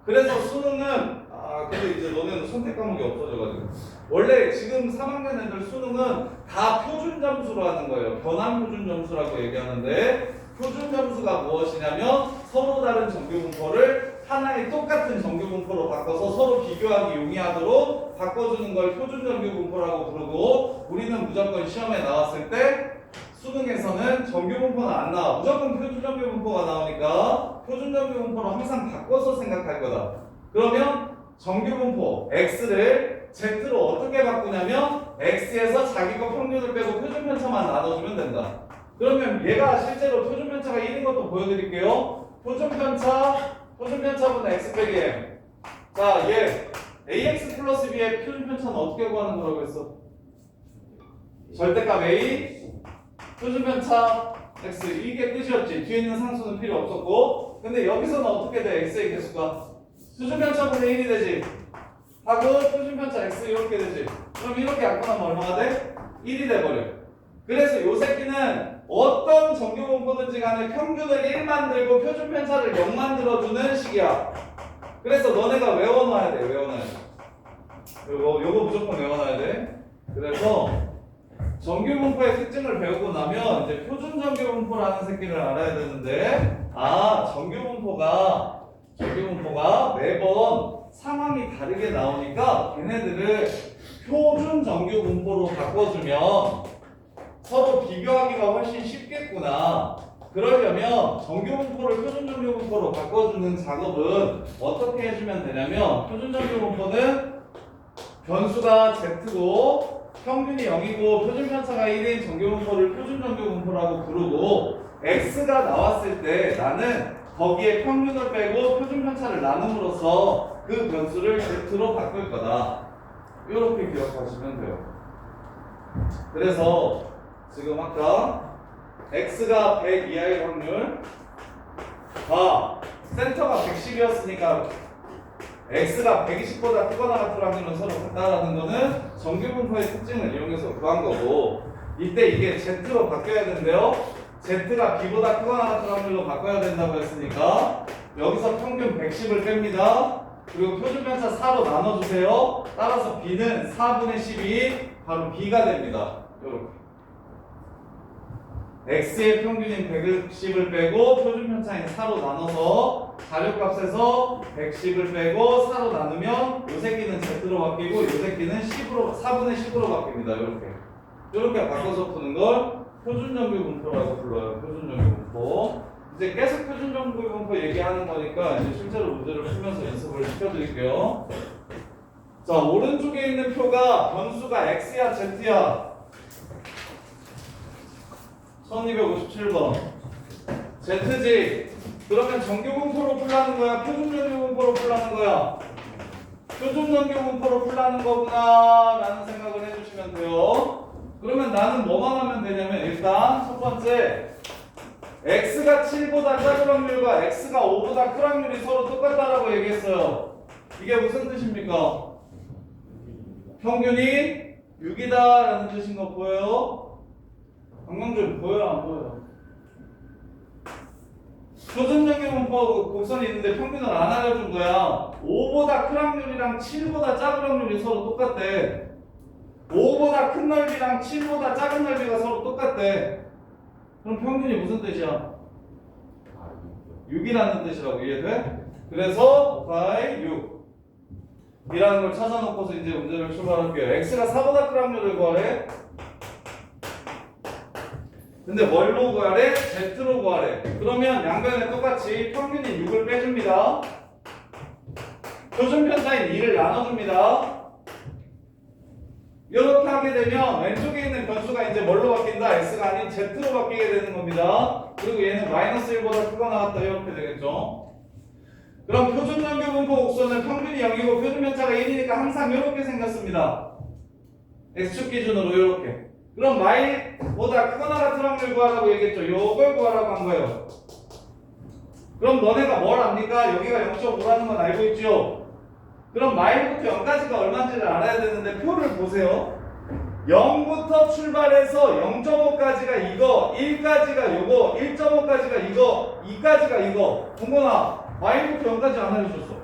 그래서 수능은 근데 이제 너네는 선택 과목이 없어져가지고 원래 지금 3학년 애들 수능은 다 표준 점수로 하는 거예요. 변환 표준 점수라고 얘기하는데 표준 점수가 무엇이냐면 서로 다른 정규분포를 하나의 똑같은 정규분포로 바꿔서 서로 비교하기 용이하도록 바꿔주는 걸 표준 정규분포라고 부르고 우리는 무조건 시험에 나왔을 때 수능에서는 정규분포는 안 나와. 무조건 표준 정규분포가 나오니까 표준 정규분포로 항상 바꿔서 생각할 거다. 그러면 정규분포 x를 z로 어떻게 바꾸냐면 x에서 자기 거 평균을 빼고 표준 편차만 나눠주면 된다. 그러면 얘가 실제로 표준 편차가 1인 것도 보여드릴게요. 표준 편차분의 x 빼기 m. 자, 얘 ax 플러스 b의 표준 편차는 어떻게 구하는 거라고 했어? 절대값 a, 표준 편차 x. 이게 끝이었지. 뒤에 있는 상수는 필요 없었고. 근데 여기서는 어떻게 돼? x의 개수가 표준 편차분의 1이 되지. 하고 표준 편차 x 이렇게 되지. 그럼 이렇게 약분하면 얼마가 돼? 1이 돼버려. 그래서 요 새끼는 어떤 정규 분포든지 간에 평균을 1 만들고 표준 편차를 0 만들어주는 식이야. 그래서 너네가 외워놔야 돼. 외워놔야 돼. 요거 무조건 외워놔야 돼. 그래서 정규 분포의 특징을 배우고 나면 이제 표준 정규 분포라는 새끼를 알아야 되는데, 정규 분포가 매번 상황이 다르게 나오니까 걔네들을 표준 정규 분포로 바꿔주면 서로 비교하기가 훨씬 쉽겠구나. 그러려면 정규 분포를 표준 정규 분포로 바꿔주는 작업은 어떻게 해주면 되냐면, 표준 정규 분포는 변수가 z고 평균이 0이고 표준 편차가 1인 정규 분포를 표준 정규 분포라고 부르고, x가 나왔을 때 나는 거기에 평균을 빼고 표준 편차를 나눔으로써 그 변수를 z로 바꿀 거다. 이렇게 기억하시면 돼요. 그래서 지금 아까 x가 100 이하일 확률, 센터가 110이었으니까 x가 120보다 크거나 같을 확률은 서로 같다라는 거는 정규 분포의 특징을 이용해서 구한 거고, 이때 이게 z로 바뀌어야 되는데요. z가 b보다 크거나 같은 확률로 바꿔야 된다고 했으니까 여기서 평균 110을 뺍니다. 그리고 표준 편차 4로 나눠주세요. 따라서 b는 4분의 12, 바로 b가 됩니다. 이렇게 x의 평균인 110을 빼고 표준 편차인 4로 나눠서 자료값에서 110을 빼고 4로 나누면 요 새끼는 z로 바뀌고 요 새끼는 4분의 10으로 바뀝니다. 이렇게 바꿔서 푸는 걸 표준정규 분포라고 불러요. 표준정규 분포. 이제 계속 표준정규 분포 얘기하는 거니까 이제 실제로 문제를 풀면서 연습을 시켜드릴게요. 자, 오른쪽에 있는 표가 변수가 x야 z야. 1257번 z지. 그러면 정규 분포로 풀라는 거야? 표준정규 분포로 풀라는 거야? 표준정규 분포로 풀라는 거구나 라는 생각을 해주시면 돼요. 그러면 나는 뭐만 하면 되냐면, 일단 첫 번째 x가 7보다 작은 확률과 x가 5보다 큰 확률이 서로 똑같다라고 얘기했어요. 이게 무슨 뜻입니까? 평균이 6이다 라는 뜻인 거 보여요? 강명준 보여요 안 보여요? 표준정규 분포 곡선이 있는데 평균을 안 알려준 거야. 5보다 큰 확률이랑 7보다 작은 확률이 서로 똑같대. 5보다 큰 넓이랑 7보다 작은 넓이가 서로 똑같대. 그럼 평균이 무슨 뜻이야? 6이라는 뜻이라고. 이해돼? 그래서 6 이라는 걸 찾아놓고서 이제 문제를 출발할게요. x가 4보다 큰 확률을 구하래. 근데 뭘로 구하래? z로 구하래. 그러면 양변에 똑같이 평균인 6을 빼줍니다. 표준 편차인 2를 나눠줍니다. 이렇게 하게 되면 왼쪽에 있는 변수가 이제 뭘로 바뀐다? x가 아닌 z로 바뀌게 되는 겁니다. 그리고 얘는 마이너스 1보다 크거나 같다 이렇게 되겠죠. 그럼 표준정규 분포 곡선은 평균이 0이고 표준 편차가 1이니까 항상 이렇게 생겼습니다. x축 기준으로 이렇게. 그럼 마이보다 크거나 같은 확률 구하라고 얘기했죠. 요걸 구하라고 한 거예요. 그럼 너네가 뭘 압니까? 여기가 0.5라는 건 알고 있죠? 그럼 마일부터 0까지가 얼마인지를 알아야 되는데 표를 보세요. 0부터 출발해서 0.5까지가 이거, 1까지가 요거, 1.5까지가 이거, 2까지가 이거. 동건아, 마일부터 0까지 안 알려줬어.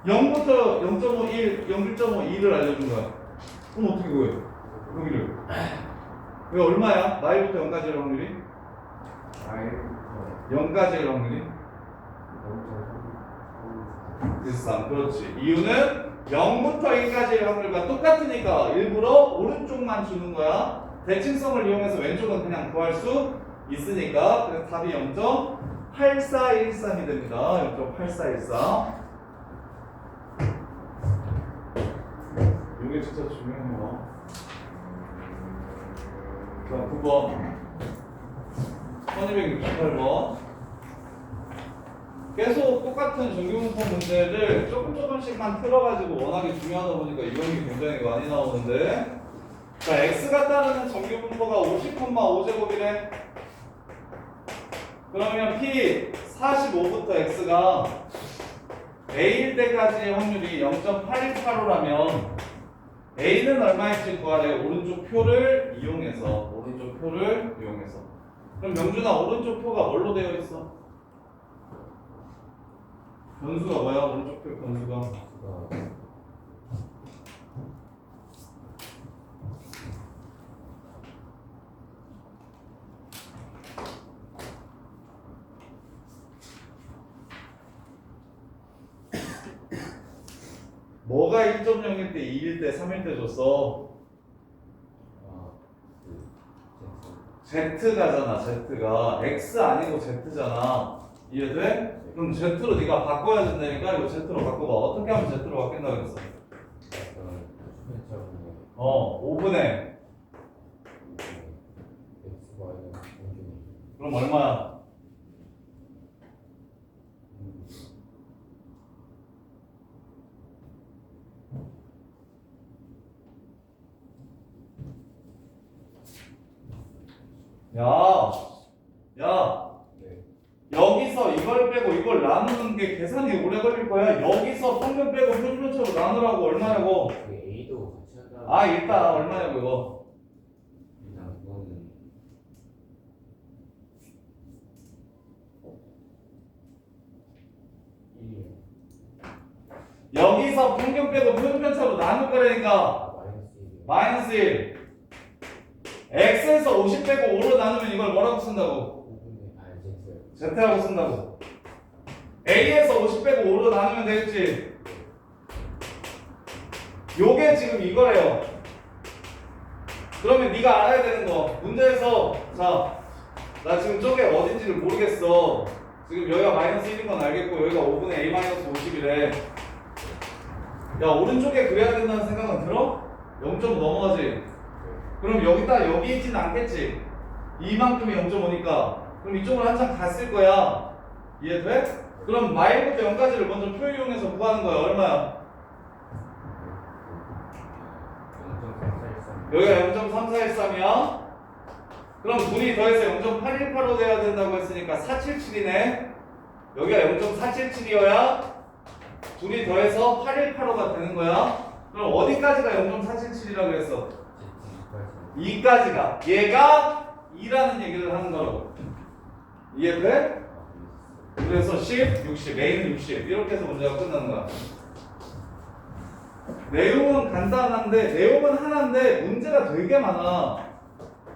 0부터 0.5, 1, 0.5, 2를 알려준 거야. 그럼 어떻게 구해? 여기를. 왜 얼마야? 마일부터 0까지의 확률이? 0까지의 확률이? 13. 그렇지. 이유는 0부터 1까지의 확률과 똑같으니까 일부러 오른쪽만 주는 거야. 대칭성을 이용해서 왼쪽은 그냥 구할 수 있으니까. 그래서 답이 0.8413이 됩니다. 0.8413. 이게 진짜 중요해요. 자, 9번 1268번 계속 똑같은 정규분포 문제를 조금씩만 틀어가지고 워낙에 중요하다 보니까 이용이 굉장히 많이 나오는데, 자, x가 따르는 정규분포가 50,5제곱이래. 그러면 p 45부터 x가 a일 때까지의 확률이 0.8185라면 a는 얼마인지 구하래. 오른쪽 표를 이용해서. 그럼 명준아 오른쪽 표가 뭘로 되어 있어? 변수가 뭐야? 오른쪽 표 변수가 뭐가 1.0일 때, 2일 때, 3일 때 줬어? Z가잖아, Z가. X 아니고 Z잖아. 이해돼? 그럼 Z로 네가 바꿔야 된다니까? 이거 Z로 바꿔봐. 어떻게 하면 Z로 바뀐다 그랬어? 5분의. 그럼 얼마야? 야, 야. 여기서 이걸 빼고 이걸 나누는 게 계산이 오래 걸릴 거야. 여기서 평균 빼고 표준표처로 나누라고 얼마냐고. A도 같이 한다. 아, 일단 얼마냐고 이거. 일단 그거는 여기서 평균 빼고 표준편차로 나눌 거라니까. 마이너스 1이요. 마이너스 1. x에서 50 빼고 5로 나누면 이걸 뭐라고 쓴다고? 5분의 z라고 쓴다고. a에서 50 빼고 5로 나누면 되겠지. 요게 지금 이거래요. 그러면 네가 알아야 되는 거. 문제에서 자, 나 지금 저게 어딘지를 모르겠어. 지금 여기가 마이너스 1인 건 알겠고 여기가 5분의 a 마이너스 50이래. 야, 오른쪽에 그래야 된다는 생각은 들어? 0점 넘어가지. 그럼 여기다 여기 있진 않겠지. 이만큼이 0.5니까. 그럼 이쪽으로 한 장 갔을 거야. 이해돼? 그럼 마일부터 0까지를 먼저 표 이용해서 구하는 거야. 얼마야? 여기가 0.3413이야. 그럼 둘이 더해서 0.818로 돼야 된다고 했으니까 477이네. 여기가 0.477이어야 둘이 더해서 818호가 되는 거야. 그럼 어디까지가 0.477이라고 했어? 2까지가. 얘가 2라는 얘기를 하는 거라고. 이해돼? 그래서 10, 60, A는 60 이렇게 해서 문제가 끝나는 거야. 내용은 간단한데 내용은 하나인데 문제가 되게 많아.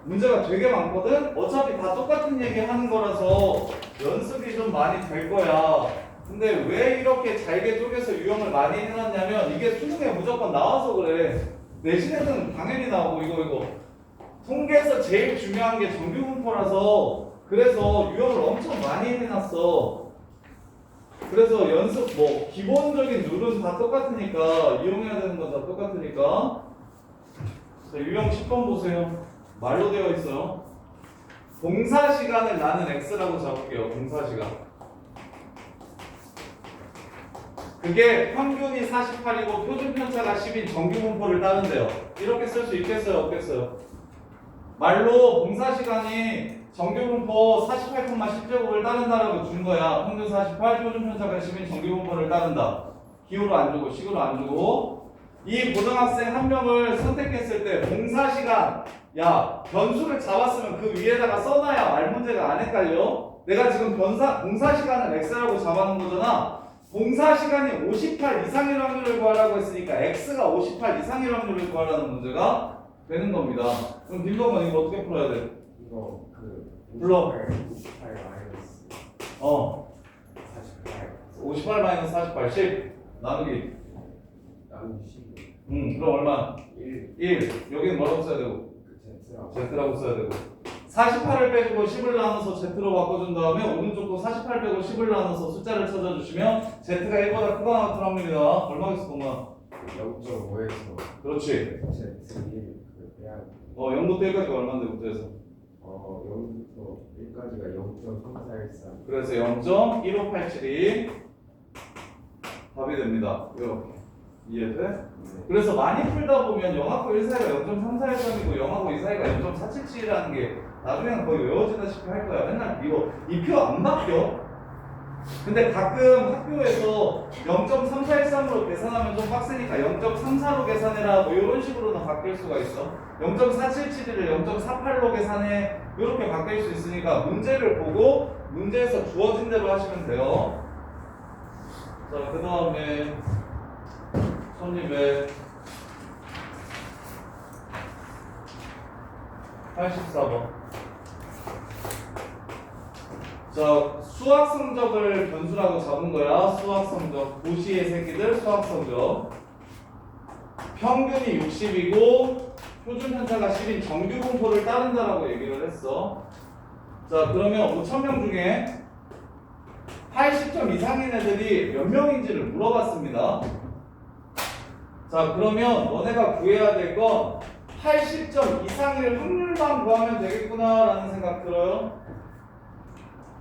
문제가 되게 많거든. 어차피 다 똑같은 얘기 하는 거라서 연습이 좀 많이 될 거야. 근데 왜 이렇게 잘게 쪼개서 유형을 많이 해놨냐면 이게 수능에 무조건 나와서 그래. 내신에는 당연히 나오고 이거 통계에서 제일 중요한 게 정규분포라서 그래서 유형을 엄청 많이 해놨어. 그래서 연습 뭐 기본적인 룰은 다 똑같으니까 이용해야 되는 건 다 똑같으니까. 자, 유형 10번 보세요. 말로 되어 있어요. 봉사 시간을 나는 x라고 잡을게요. 봉사 시간. 그게 평균이 48이고 표준 편차가 10인 정규 분포를 따른대요. 이렇게 쓸 수 있겠어요, 없겠어요? 말로 봉사 시간이 정규 분포 48,10제곱을 따른다라고 준 거야. 평균 48, 표준 편차가 10인 정규 분포를 따른다. 기호로 안 주고 식으로 안 주고. 이 고등학생 한 명을 선택했을 때 봉사 시간, 야, 변수를 잡았으면 그 위에다가 써놔야 말 문제가 안 헷갈려. 내가 지금 봉사 시간을 x라고 잡아놓은 거잖아. 봉사 시간이 58 이상일 확률을 구하라고 했으니까 x가 58 이상일 확률을 구하라는 문제가 되는 겁니다. 그럼 딜러건 이거 어떻게 풀어야 돼? 이거 그 불러. 58 마이너스 48 58 마이너스 48, 10 나누기. 나누기 10. 그럼 얼마? 1. 1. 여기는 뭐라고 써야 되고? 그 Z라고 써야 되고. 48을 빼주고 10을 나눠서 Z로 바꿔준 다음에 오른쪽도 48 빼고 10을 나눠서 숫자를 찾아주시면 Z가 1보다 크거나 같은 확률이 나와. 얼마겠어, 동아? 0.5에서 그렇지. Z1 그 빼야 0부터 1까지가 얼마인데, 문제에서? 0부터 1까지가 0.3413. 그래서 0.1587이 답이 됩니다. 이렇게. 이해돼? 그래서 많이 풀다 보면 0하고 1 사이가 0.3413이고 0하고 2 사이가 0.477이라는 게 나중에는 거의 외워지다시피 할 거야. 맨날 이거 이 표 안 바뀌어. 근데 가끔 학교에서 0.3413으로 계산하면 좀 빡세니까 0.34로 계산해라 뭐 이런 식으로는 바뀔 수가 있어. 0.477을 0.48로 계산해 이렇게 바뀔 수 있으니까 문제를 보고 문제에서 주어진 대로 하시면 돼요. 자, 그 다음에 1284번. 자, 수학 성적을 변수라고 잡은 거야. 수학 성적. 도시의 새끼들 수학 성적. 평균이 60이고 표준 편차가 10인 정규 분포를 따른다라고 얘기를 했어. 자, 그러면 5,000명 중에 80점 이상인 애들이 몇 명인지를 물어봤습니다. 자, 그러면 너네가 구해야 될 건 80점 이상일 확률만 구하면 되겠구나라는 생각 들어요?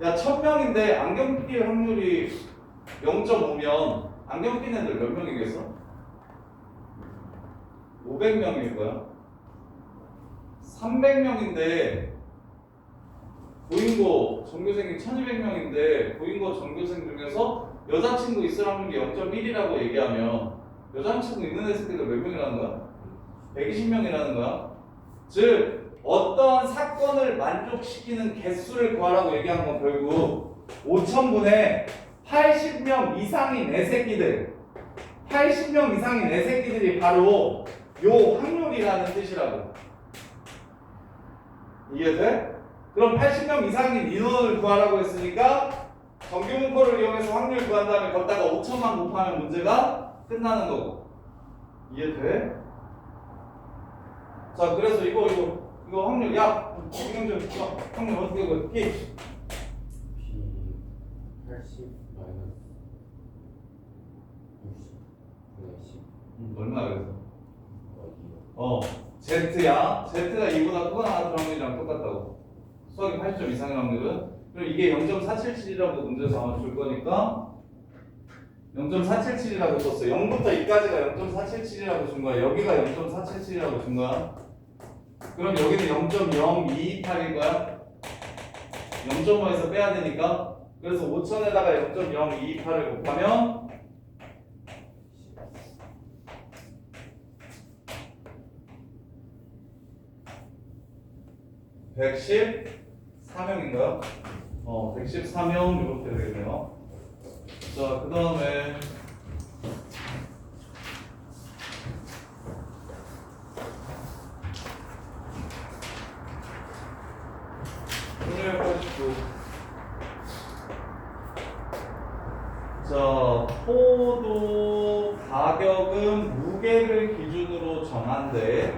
야, 1000명인데 안경 낄 확률이 0.5면 안경 낀 애들 몇 명이겠어? 500명일 거야. 300명인데 고인고 전교생이 1200명인데 고인고 전교생 중에서 여자친구 있을 확률이 0.1이라고 얘기하면 여자친구 있는 애 새끼들 몇 명이라는 거야? 120명이라는 거야. 즉 어떤 사건을 만족시키는 개수를 구하라고 얘기한 건 결국 5,000분의 80명 이상인 애새끼들 80명 이상인 애새끼들이 바로 요 확률이라는 뜻이라고. 이해돼? 그럼 80명 이상인 인원을 구하라고 했으니까 정규분포를 이용해서 확률 구한 다음에 걷다가 5천만 곱하면 문제가 끝나는 거고. 이해돼? 자, 그래서 이거 확률, 야, 김영준, 확률 어떻게 그 P? P 80 마이너스 60 분의 10 얼마 그래서? 2요. Z야. Z가 2보다 크거나 같은 확률이랑 똑같다고. 수학이 80점 이상의 확률은. 그럼 이게 0.477이라고 문제에서 아마 줄 거니까 0.477이라고 썼어. 0부터 2까지가 0.477이라고 준 거야. 여기가 0.477이라고 준 거야. 그럼 여기는 0.0228일 거야. 0.5에서 빼야 되니까. 그래서 5,000에다가 0.0228을 곱하면 114명인가요? 114명 이렇게 되겠네요. 자, 그 다음에 자, 포도 가격은 무게를 기준으로 정한대.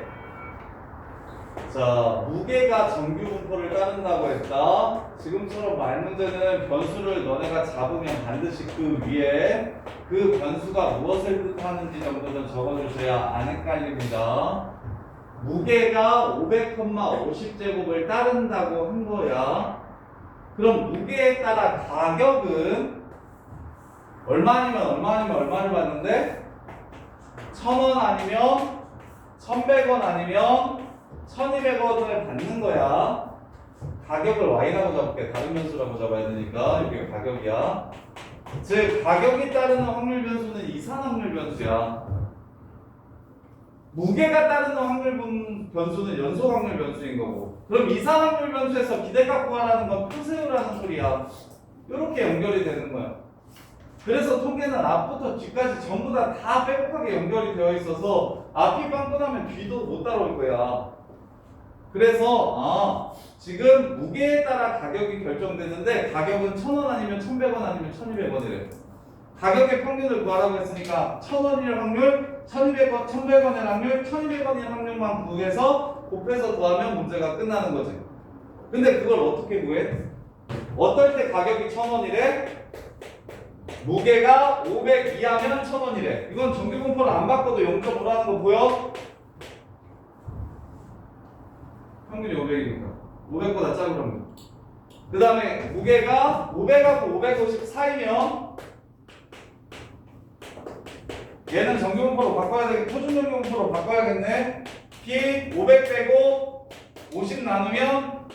자, 무게가 정규 분포를 따른다고 했다. 지금처럼 말 문제는 변수를 너네가 잡으면 반드시 그 위에 그 변수가 무엇을 뜻하는지 정도는 적어주셔야 안 헷갈립니다. 무게가 500,50제곱을 따른다고 한 거야. 그럼 무게에 따라 가격은 얼마를 받는데? 1,000원 아니면 1,100원 아니면 1,200원을 받는 거야. 가격을 y라고 잡을게. 다른 변수라고 잡아야 되니까 이게 가격이야. 즉 가격이 따르는 확률 변수는 이산확률 변수야. 무게가 따르는 확률 변수는 연소확률 변수인 거고. 그럼 이산확률 변수에서 기대값 구하라는 건 표세우라는 소리야. 이렇게 연결이 되는 거야. 그래서 통계는 앞부터 뒤까지 전부 다 빼곡하게 연결이 되어 있어서 앞이 빵꾸나면 뒤도 못 따라올 거야. 그래서 지금 무게에 따라 가격이 결정되는데 가격은 1,000원 아니면 1,100원 아니면 1,200원이래. 가격의 평균을 구하라고 했으니까 1,000원일 확률, 1,200원, 1,100원일 확률, 1,200원일 확률만 구해서 곱해서 구하면 문제가 끝나는 거지. 근데 그걸 어떻게 구해? 어떨 때 가격이 1,000원이래? 무게가 500 이하면 1,000원이래. 이건 정규분포를 안 바꿔도 0.5라는 거 보여? 평균이 500이니까 500보다 작은 확률. 그 다음에 무게가 500하고 550 사이면 얘는 정규분포로 바꿔야 되겠네. 표준 정규분포로 바꿔야겠네. P 500 빼고 50 나누면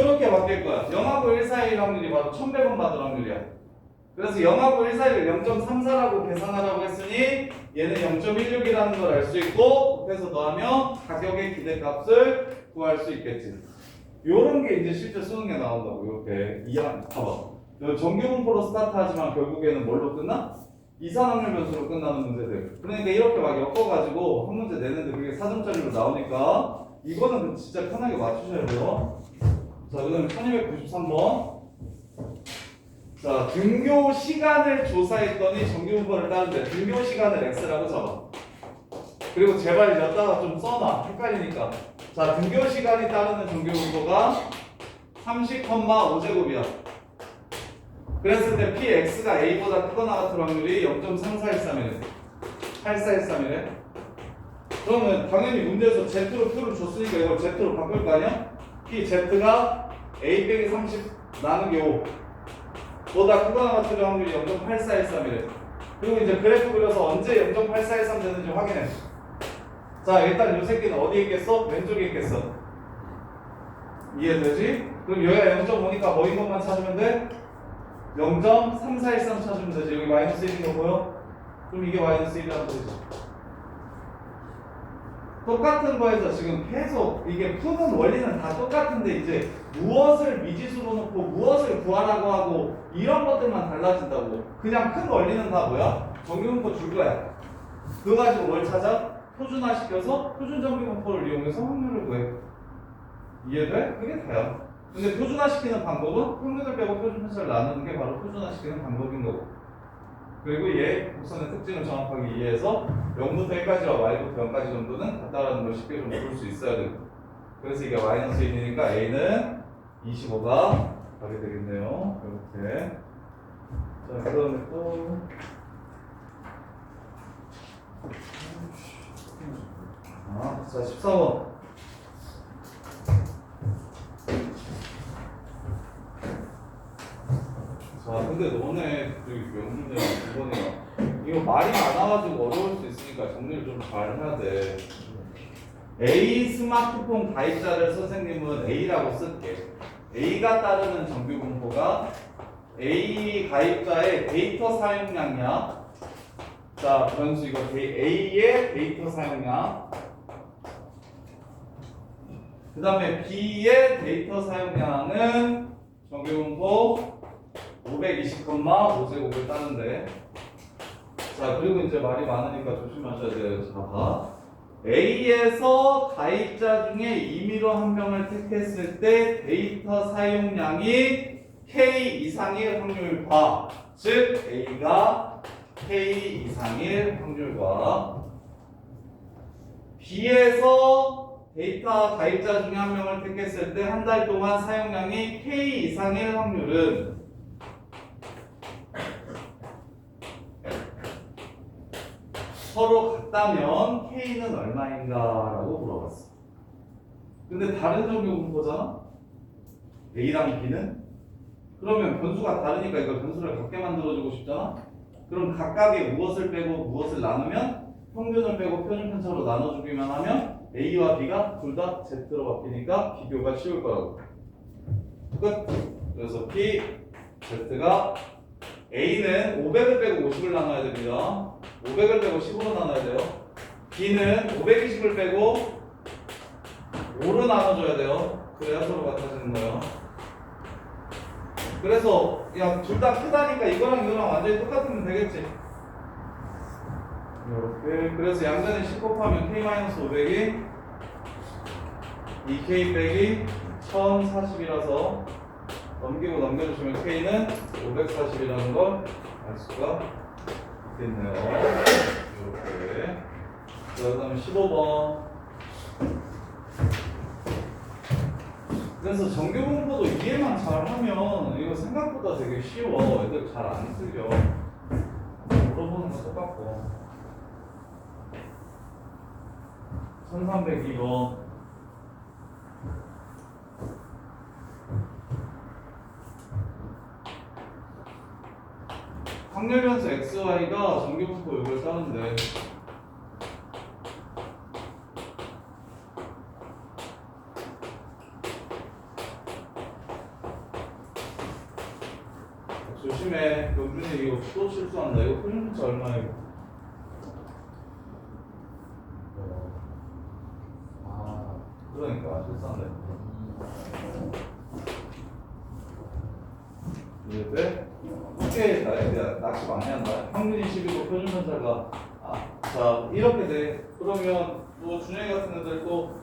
이렇게 바뀔 거야. 0하고 1 사이의 확률이 바로 1100원 받을 확률이야. 그래서 0하고 1 사이를 0.34라고 계산하라고 했으니 얘는 0.16이라는 걸 알 수 있고 곱해서 더하면 가격의 기대값을 구할 수 있겠지. 요런 게 이제 실제 수능에 나온다고. 이렇게 봐봐. 정규분포로 스타트하지만 결국에는 뭘로 끝나? 이산확률 변수로 끝나는 문제들. 그러니까 이렇게 막 엮어가지고 한 문제 내는데 그게 4점짜리로 나오니까 이거는 진짜 편하게 맞추셔야 돼요. 자, 그 다음에 1293번. 자, 등교 시간을 조사했더니 정규분포를 따른대. 등교 시간을 x라고 잡아. 그리고 제발 여기다가 좀 써놔. 헷갈리니까. 자, 등교 시간이 따르는 정규분포가 30,5제곱이야. 그랬을 때 px가 a보다 크거나 같은 확률이 0.3413이래. 8413이래. 그러면 당연히 문제에서 z로 표를 줬으니까 이걸 z로 바꿀 거 아니야? pz가 a 빼기 30 나누기 5 보다 크거나 같은 확률이 0.8413이래. 그리고 이제 그래프 그려서 언제 0.8413 되는지 확인해. 자, 일단 이 새끼는 어디에 있겠어? 왼쪽에 있겠어. 이해되지? 그럼 여기가 0.5니까 뭐인 것만 찾으면 돼? 0.3413 찾으면 되지. 여기 마이너스 1인 거 보여? 그럼 이게 마이너스 1이라는 거지. 똑같은 거에서 지금 계속 이게 푸는 원리는 다 똑같은데 이제 무엇을 미지수로 놓고 무엇을 구하라고 하고 이런 것들만 달라진다고. 그냥 큰 원리는 다 뭐야? 정규분포 줄 거야. 그거 가지고 뭘 찾아? 표준화시켜서 표준정규분포를 이용해서 확률을 구해. 이해돼? 그게 다야. 근데 표준화시키는 방법은 평균을 빼고 표준편차를 나누는 게 바로 표준화시키는 방법인 거고. 그리고 얘 곡선의 특징을 정확하게 이해해서 0부터 1까지와 y부터 0까지 정도는 같다라는 걸 쉽게 좀 볼 수 있어야 되고. 그래서 이게 마이너스 1이니까 a는 25가 가게 되겠네요. 이렇게. 자, 그 다음에 또 자, 14번. 자, 근데 너네 명준이랑 2번이랑 이거 말이 많아가지고 어려울 수 있으니까 정리를 좀 잘 해야 돼. A 스마트폰 가입자를 선생님은 A라고 쓸게. A가 따르는 정규분포가 A 가입자의 데이터 사용량이야. 자, 변수 이거 A의 데이터 사용량. 그 다음에 B의 데이터 사용량은 정규분포 520,5제곱을 따는데. 자, 그리고 이제 말이 많으니까 조심하셔야 돼요. 자, 봐. A에서 가입자 중에 임의로 한 명을 택했을 때 데이터 사용량이 K 이상일 확률과, 즉 A가 K 이상일 확률과, B에서 데이터 가입자 중에 한 명을 택했을 때 한 달 동안 사용량이 K 이상일 확률은 서로 같다면 K는 얼마인가? 라고 물어봤어. 근데 다른 정규분포잖아? A랑 B는? 그러면 변수가 다르니까 이걸 변수를 같게 만들어주고 싶잖아? 그럼 각각의 무엇을 빼고 무엇을 나누면 평균을 빼고 표준편차로 나눠주기만 하면 A와 B가 둘 다 Z로 바뀌니까 비교가 쉬울 거라고. 끝! 그래서 P, Z가 A는 500을 빼고 50을 나눠야 됩니다. 500을 빼고 10으로 나눠야 돼요. B는 520을 빼고 5로 나눠줘야 돼요. 그래야 서로 같아지는 거예요. 그래서 야, 둘 다 크다니까 이거랑 이거랑 완전히 똑같으면 되겠지. 이렇게. 그래서 양변에 10 곱하면 K-500이 2K 빼기 1040이라서 넘기고 넘겨주시면 K는 540이라는 걸 알 수가 있겠네요. 이렇게. 그 다음에 15번. 그래서 정규분포도 이해만 잘하면 이거 생각보다 되게 쉬워. 애들 잘 안 틀려. 물어보는 거 똑같고. 1302번. 확률변수 XY가 정규분포 이걸 따는데 조심해. 경준이 이거 또 실수한다. 이거 표준편차 얼마야? 아, 그러니까 실수한다. 이해돼? 꽤 나에 낚시 많이 한다. 평균이 10이고 표준편차가 자 이렇게 돼. 그러면 또 준영이 같은 애들 또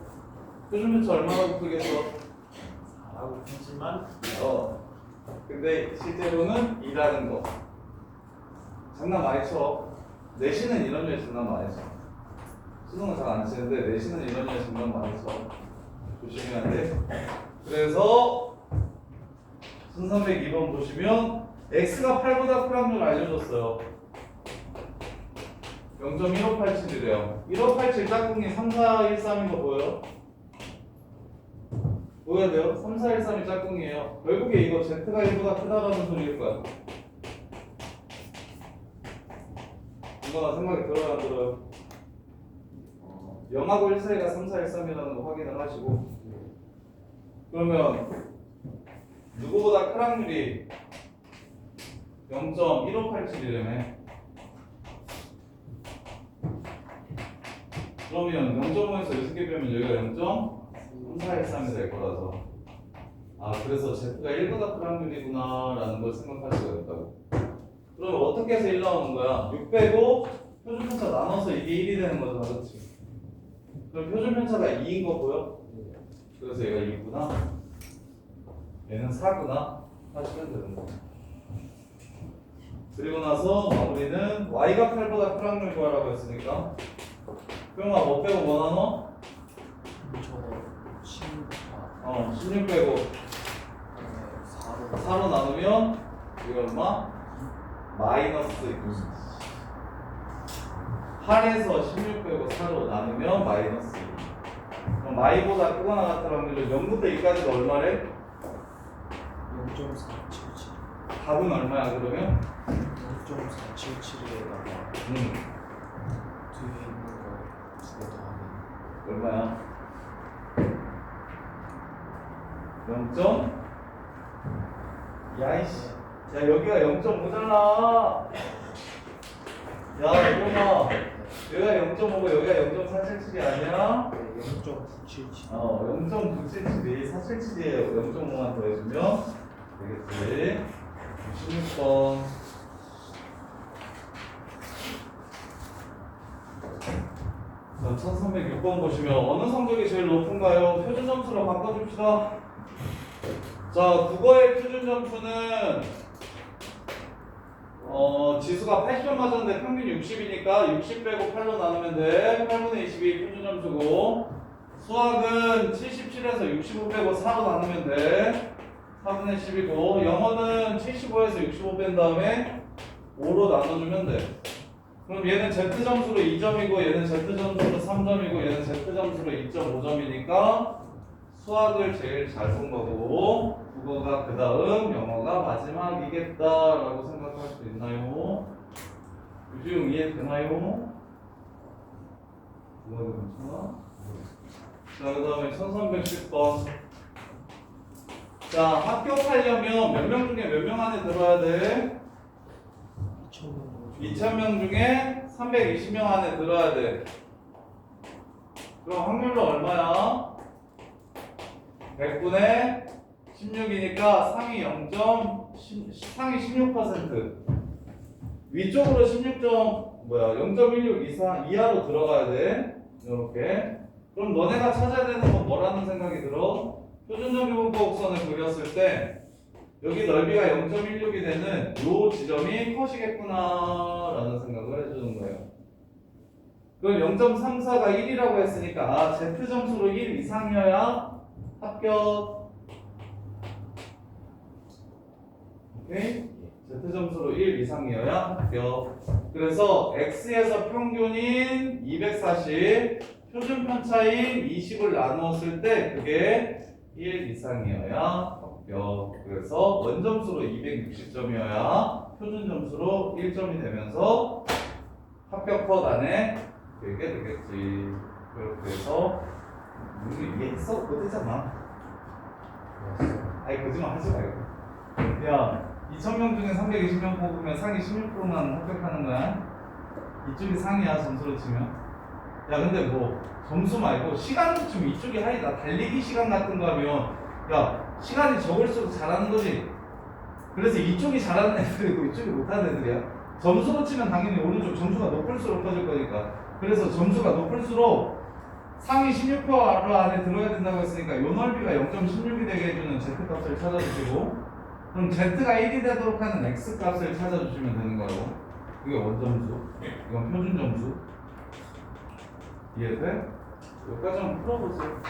표준편차 얼마나 크겠어? 4라고 했지만 근데 실제로는 2라는 거. 장난 많이 쳐. 내신은 이런 류에 장난 많이 쳐. 수능은 잘 안 치는데 내신은 이런 류에 장난 많이 쳐. 조심해야 돼. 그래서 1302번 보시면 x가 8보다 큰 확률 알려줬어요. 0.1587이래요. 1587 짝꿍이 3413인 거 보여요? 보여야 돼요? 3413이 짝꿍이에요. 결국에 이거 z가 1보다 크다라는 소리일 거야. 이거나 생각이 들어요, 안 들어요? 0하고 1 사이가 3413이라는 거 확인을 하시고, 그러면 누구보다 큰 확률이 0.1587이라며. 그러면 0.5에서 6개 빼면 여기가 0.3413이 될 거라서, 그래서 z가 1보다 큰 확률이구나 라는 걸 생각할 수가 있다고. 그러면 어떻게 해서 1 나오는 거야? 6 빼고 표준편차 나눠서 이게 1이 되는 거잖아, 그렇지? 그럼 표준편차가 2인 거 보여? 그래서 얘가 2구나, 얘는 4구나 하시면 되는 거. 그리고 나서 마무리는 y가 8보다 큰 확률 구하라고 했으니까 그러면 뭐 빼고 뭐 나눠? 저 16과 16 빼고 4로 4로 나누면 이거 얼마? 마이너스 2. 8에서 16 빼고 4로 나누면 마이너스 2. 그럼 마이보다 크거나 같은 확률은 0부터 2까지가 얼마래? 0.477 답은 얼마야 그러면? 0.477에다가 뒤에 있는 거 두 개 더하면 얼마야? 0. 야이씨, 야 여기가 0.5잖아. 야 이거마, 여기가 0.5고 여기가 0.477이 아니야? 0.977 0.977이 477이에요. 0.5만 더해주면 되겠지. 16번. 자, 1306번 보시면 어느 성적이 제일 높은가요? 표준 점수로 바꿔줍시다. 자, 국어의 표준 점수는 지수가 80점 맞았는데 평균 60이니까 60 빼고 8로 나누면 돼. 8분의 22 표준 점수고, 수학은 77에서 65 빼고 4로 나누면 돼. 4분의 10이고, 영어는 75에서 65 뺀 다음에 5로 나눠주면 돼. 그럼 얘는 Z 점수로 2점이고 얘는 Z 점수로 3점이고 얘는 Z 점수로 2.5점이니까 수학을 제일 잘 본 거고, 국어가 그 다음, 영어가 마지막이겠다라고 생각할 수 있나요? 유지용 이해되나요? 국어도 괜찮아? 자, 그 다음에 1310번. 자, 합격하려면 몇 명 중에 몇 명 안에 들어야 돼? 2000명 중에 320명 안에 들어야 돼. 그럼 확률로 얼마야? 100분의 16이니까 상위 16%. 위쪽으로 0.16 이하로 들어가야 돼. 이렇게. 그럼 너네가 찾아야 되는 건 뭐라는 생각이 들어? 표준정규분포 곡선을 그렸을 때 여기 넓이가 0.16이 되는 요 지점이 컷이겠구나 라는 생각을 해주는 거예요. 그럼 0.34가 1이라고 했으니까 Z 점수로 1 이상이어야 합격. 오케이? Z 점수로 1 이상이어야 합격. 그래서 X에서 평균인 240, 표준 편차인 20을 나누었을 때 그게 1 이상이어야 합격. 그래서 원점수로 260점이어야 표준 점수로 1점이 되면서 합격 컷 안에 들게 되겠지. 그렇게 해서 우리 이해했어? 못했잖아. 아이 거짓말 하지 말고. 그냥 2000명 중에 320명 뽑으면 상위 16%만 합격하는 거야. 이쪽이 상이야, 점수로 치면. 야, 근데 뭐 점수 말고 시간으로 치면 이쪽이 하이다. 달리기 시간 같은 거 하면 야, 시간이 적을수록 잘하는 거지. 그래서 이쪽이 잘하는 애들이고 이쪽이 못하는 애들이야. 점수로 치면 당연히 오른쪽 점수가 높을수록 커질 거니까. 그래서 점수가 높을수록 상위 16% 안에 들어야 된다고 했으니까 요 넓이가 0.16이 되게 해주는 Z값을 찾아주시고, 그럼 Z가 1이 되도록 하는 X값을 찾아주시면 되는 거예요. 이게 원점수, 이건 표준 점수. 이해돼? 여기까지 한번 풀어보세요.